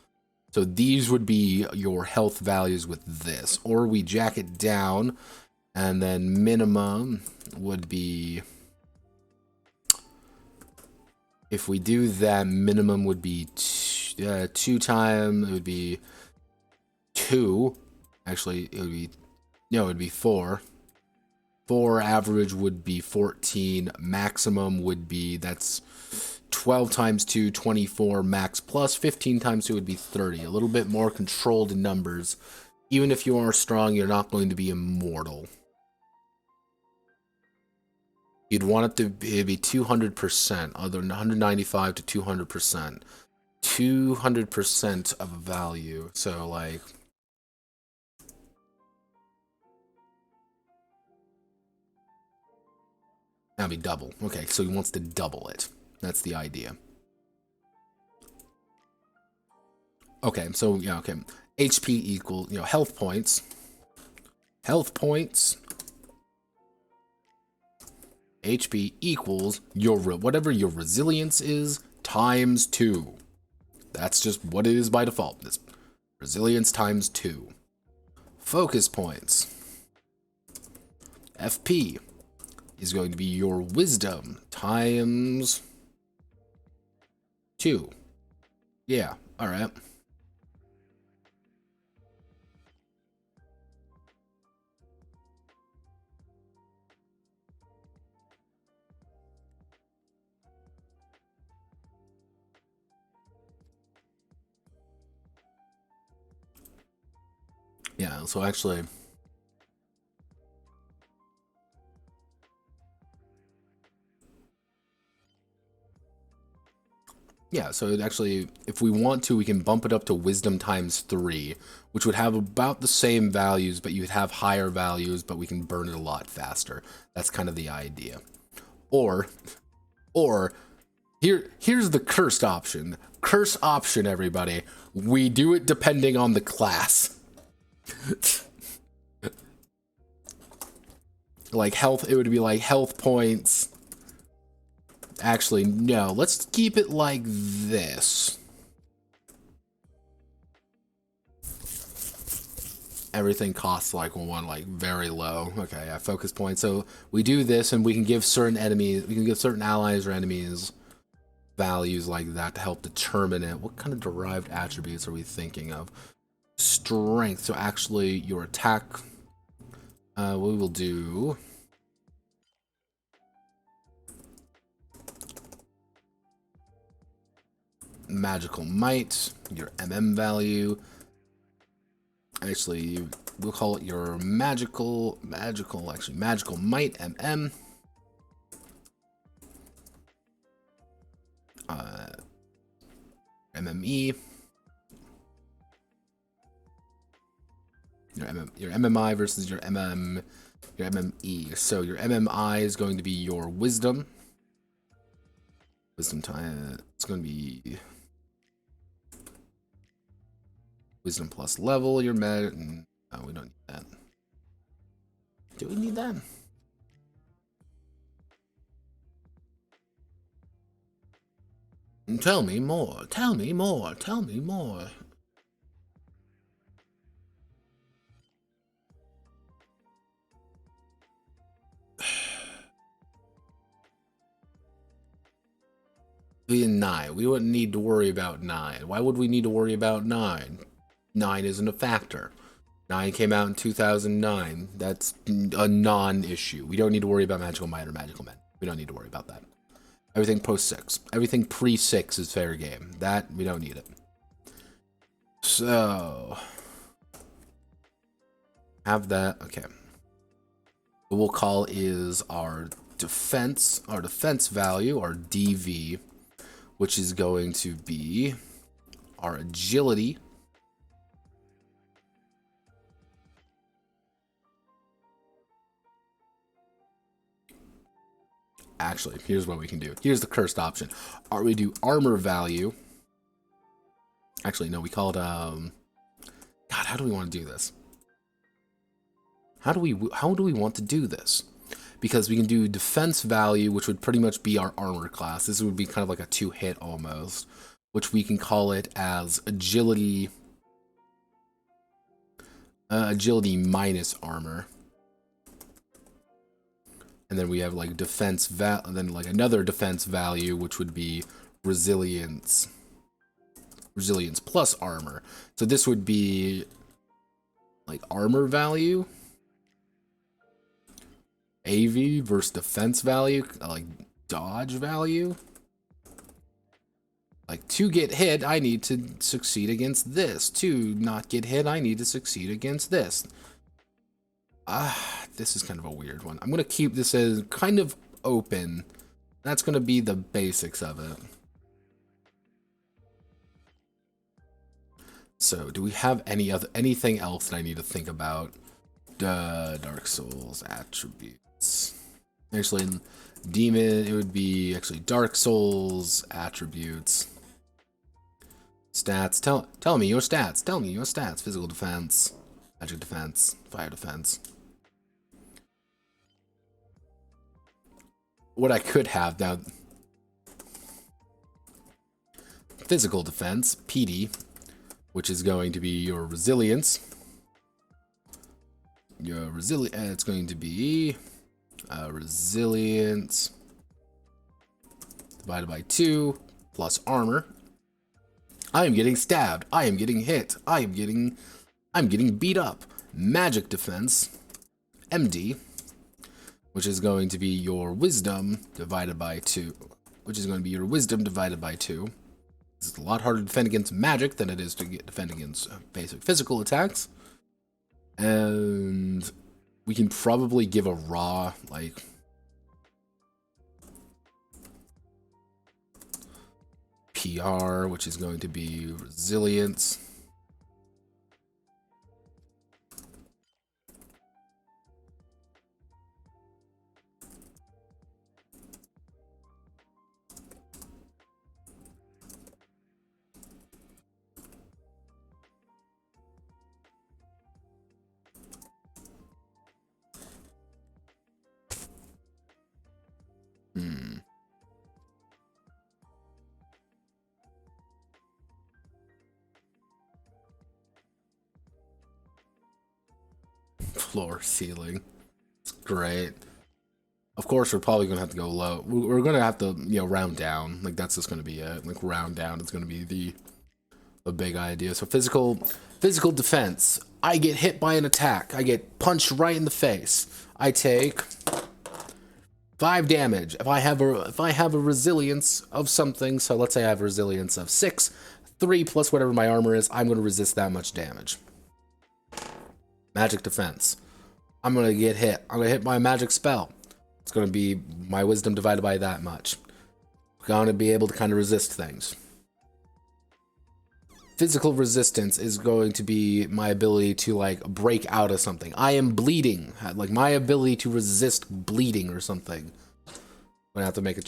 So these would be your health values with this. Or we jack it down, and then minimum would be... If we do that, minimum would be 2 times, it would be 2. Actually, it would be, no, it would be 4. 4 average would be 14. Maximum would be, that's 12 times 2, 24 max, plus 15 times 2 would be 30. A little bit more controlled in numbers. Even if you are strong, you're not going to be immortal. You'd want it to be 200%, other than 195 to 200%. 200% of value. So, like... That'd be double. Okay, so he wants to double it. That's the idea. Okay, so, yeah, okay. HP equal, you know, health points. Health points. HP equals your whatever your resilience is times 2. That's just what it is by default. This resilience times 2. Focus points. FP is going to be your wisdom times 2. Yeah, alright. Yeah, so actually, yeah, so it actually, if we want to, we can bump it up to wisdom times 3, which would have about the same values, but you'd have higher values, but we can burn it a lot faster. That's kind of the idea. Or here's the cursed option. Curse option, everybody. We do it depending on the class. Like health, it would be like health points. Actually, no, let's keep it like this. Everything costs like one, like very low. Okay, yeah, focus points. So we do this and we can give certain enemies, we can give certain allies or enemies values like that to help determine it. What kind of derived attributes are we thinking of? Strength. So actually your attack, we will do magical might, your value. Actually, we'll call it your magical might, MME, your MMI versus your MME. So your MMI is going to be your wisdom. Wisdom time, it's going to be wisdom plus level, your med. No, we don't need that. Do we need that? Tell me more, tell me more, tell me more. Being 9, we wouldn't need to worry about 9. Why would we need to worry about 9? 9 isn't a factor. 9 came out in 2009. That's a non-issue. We don't need to worry about magical might or magical men. We don't need to worry about that. Everything post 6. Everything pre 6 is fair game. That, we don't need it. So, have that. Okay. What we'll call is our defense value, our DV, which is going to be our agility. Actually, here's what we can do. Here's the cursed option. We do armor value. Actually, no, we call it, God, how do we want to do this? How do we want to do this? Because we can do defense value, which would pretty much be our armor class. This would be kind of like a 2-hit almost, which we can call it as agility, agility minus armor. And then we have like defense and then like another defense value, which would be resilience plus armor. So this would be like armor value, AV versus defense value, like dodge value. Like to get hit, I need to succeed against this. To not get hit, I need to succeed against this. This is kind of a weird one. I'm going to keep this as kind of open. That's going to be the basics of it. So, do we have anything else that I need to think about? Dark Souls attributes. Actually, demon, it would be actually Dark Souls attributes. Stats. Tell me your stats. Tell me your stats. Physical defense, magic defense, fire defense. what I could have now. Physical defense, PD, which is going to be your resilience. It's going to be resilience divided by 2 plus armor. I am getting stabbed. I am getting hit. I'm getting beat up. Magic defense, MD, which is going to be your wisdom divided by 2. Which is going to be your wisdom divided by 2. It's a lot harder to defend against magic than it is to defend against basic physical attacks. And we can probably give a raw, like, PR, which is going to be resilience. Floor, ceiling. It's great. Of course, we're probably going to have to go low. We're going to have to, you know, round down. Like, that's just going to be it. Like, round down is going to be the big idea. So physical defense. I get hit by an attack. I get punched right in the face. I take 5 damage. If I have a resilience of something, so let's say I have a resilience of 6, 3 plus whatever my armor is, I'm going to resist that much damage. Magic defense. I'm going to get hit. I'm going to hit by a magic spell. It's going to be my wisdom divided by that much. I'm going to be able to kind of resist things. Physical resistance is going to be my ability to, like, break out of something. I am bleeding. Like, my ability to resist bleeding or something. I'm going to have to make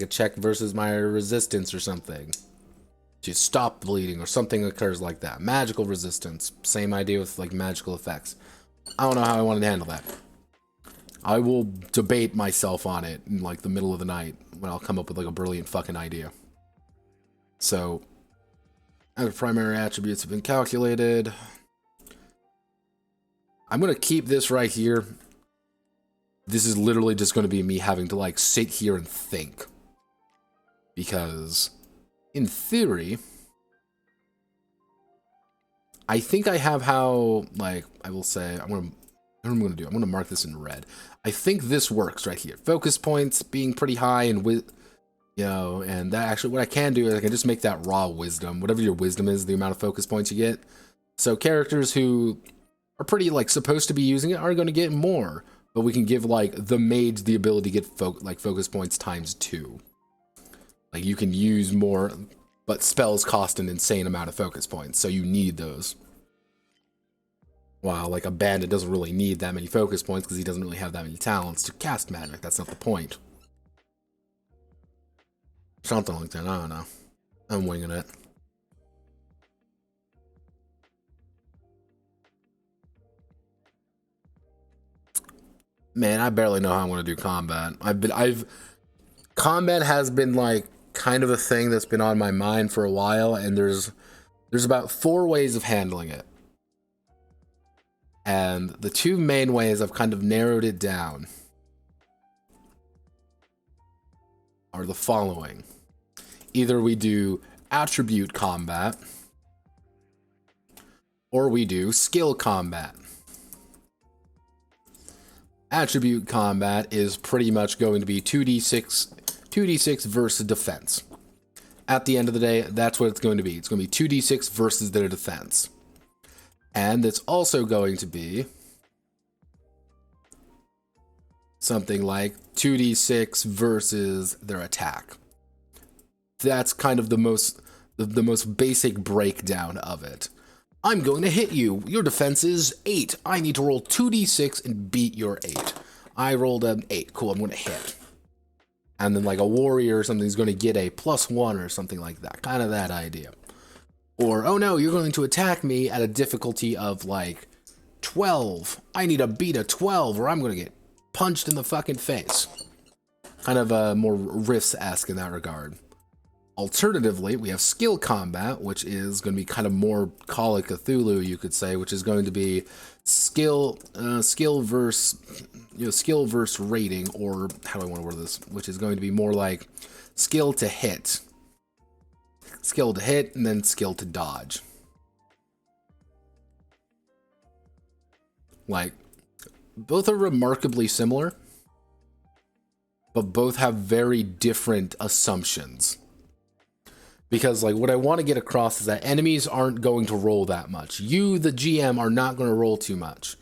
a check versus my resistance or something. To stop bleeding or something occurs like that. Magical resistance. Same idea with, like, magical effects. I don't know how I want to handle that. I will debate myself on it in, like, the middle of the night when I'll come up with, like, a brilliant fucking idea. So, other primary attributes have been calculated. I'm going to keep this right here. This is literally just going to be me having to, like, sit here and think. Because, in theory, I think I have how, like, I will say, what I'm going to do. I'm going to mark this in red. I think this works right here. Focus points being pretty high and and that actually, what I can do is I can just make that raw wisdom. Whatever your wisdom is, the amount of focus points you get. So characters who are pretty, like, supposed to be using it are going to get more. But we can give, like, the mage the ability to get focus points times 2. Like, you can use more, but spells cost an insane amount of focus points, so you need those. While, like, a bandit doesn't really need that many focus points because he doesn't really have that many talents to cast magic. That's not the point. Something like that, I don't know. I'm winging it. Man, I barely know how I'm going to do combat. Combat has been, like, kind of a thing that's been on my mind for a while, and there's about 4 ways of handling it. And the 2 main ways I've kind of narrowed it down are the following. Either we do attribute combat, or we do skill combat. Attribute combat is pretty much going to be 2d6 versus defense. At the end of the day, that's what it's going to be. It's going to be 2d6 versus their defense. And it's also going to be something like 2d6 versus their attack. That's kind of the most basic breakdown of it. I'm going to hit you. Your defense is 8. I need to roll 2d6 and beat your 8. I rolled an 8. Cool, I'm going to hit. And then, like, a warrior or something is going to get a +1 or something like that. Kind of that idea. Or, oh no, you're going to attack me at a difficulty of, like, 12. I need to beat a 12 or I'm going to get punched in the fucking face. kind of more Rifts-esque in that regard. Alternatively, we have skill combat, which is going to be kind of more Call of Cthulhu, you could say, which is going to be skill versus rating, or how do I want to word this? Which is going to be more like skill to hit, and then skill to dodge. Like, both are remarkably similar, but both have very different assumptions. Because, like, what I want to get across is that enemies aren't going to roll that much. You, the GM, are not going to roll too much.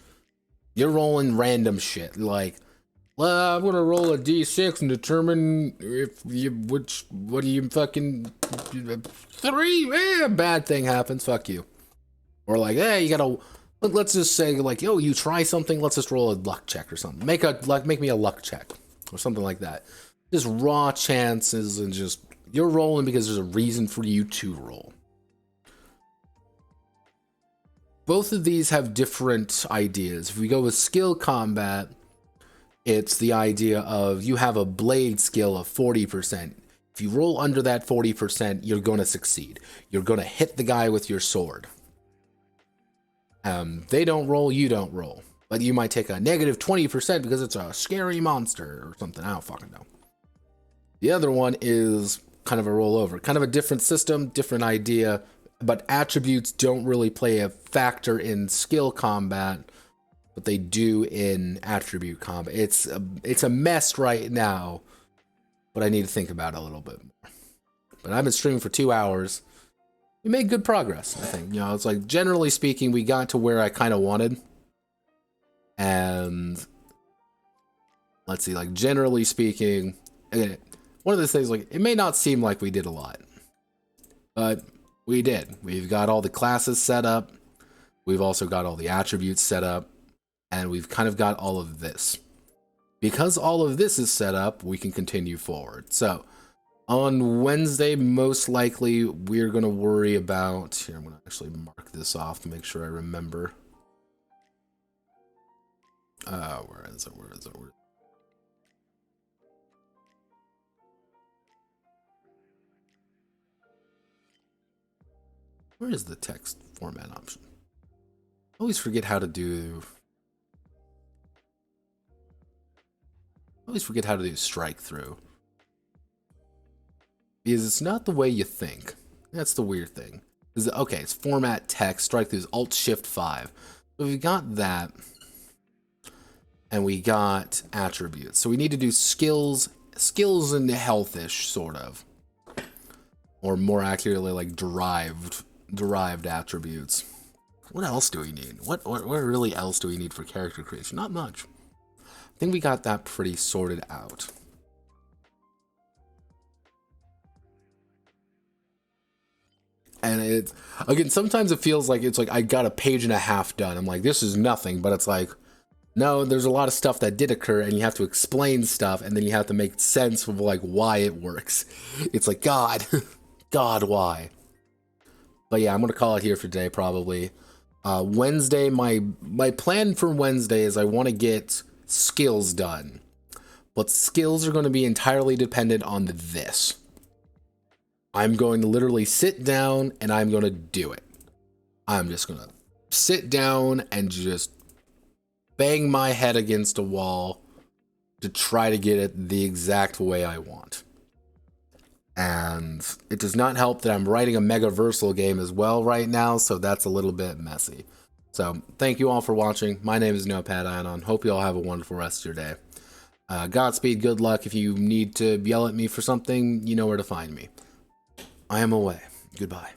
You're rolling random shit. Like, well, I'm going to roll a d6 and determine if you, what do you fucking, 3, bad thing happens, fuck you. Or like, hey, you gotta, let's just say, like, yo, you try something, let's just roll a luck check or something. Make me a luck check. Or something like that. Just raw chances and just, you're rolling because there's a reason for you to roll. Both of these have different ideas. If we go with skill combat, it's the idea of you have a blade skill of 40%. If you roll under that 40%, you're going to succeed. You're going to hit the guy with your sword. They don't roll, you don't roll. But you might take a negative 20% because it's a scary monster or something. I don't fucking know. The other one is kind of a rollover, kind of a different system, different idea, but attributes don't really play a factor in skill combat, but they do in attribute combat. It's a mess right now, but I need to think about it a little bit more. But I've been streaming for 2 hours. We made good progress, I think. You know, it's like, generally speaking, we got to where I kind of wanted. And let's see, like, generally speaking, again, one of the things, like, it may not seem like we did a lot, but we did. We've got all the classes set up. We've also got all the attributes set up, and we've kind of got all of this. Because all of this is set up, we can continue forward. So on Wednesday, most likely, we're going to worry about, here, I'm going to actually mark this off to make sure I remember. Where is it? Where is the text format option? I always forget how to do strike through. Because it's not the way you think. That's the weird thing. Okay, it's format text, strike through is Alt-Shift-5. So we've got that. And we got attributes. So we need to do skills and healthish, sort of. Or more accurately, like derived attributes. What else do we need? What really else do we need for character creation? Not much. I think we got that pretty sorted out. And it, again, sometimes it feels like it's like I got a page and a half done. I'm like, this is nothing, but it's like, no, there's a lot of stuff that did occur, and you have to explain stuff, and then you have to make sense of like why it works. It's like, God, why? But yeah, I'm gonna call it here for today, probably. Wednesday, my plan for Wednesday is I want to get skills done, but skills are going to be entirely dependent on this. I'm going to literally sit down and I'm going to do it. I'm just going to sit down and just bang my head against a wall to try to get it the exact way I want. And it does not help that I'm writing a Megaversal game as well right now, so that's a little bit messy. So thank you all for watching. My name is Notepad Ion. Hope you all have a wonderful rest of your day. Godspeed, good luck. If you need to yell at me for something, you know where to find me. I am away. Goodbye.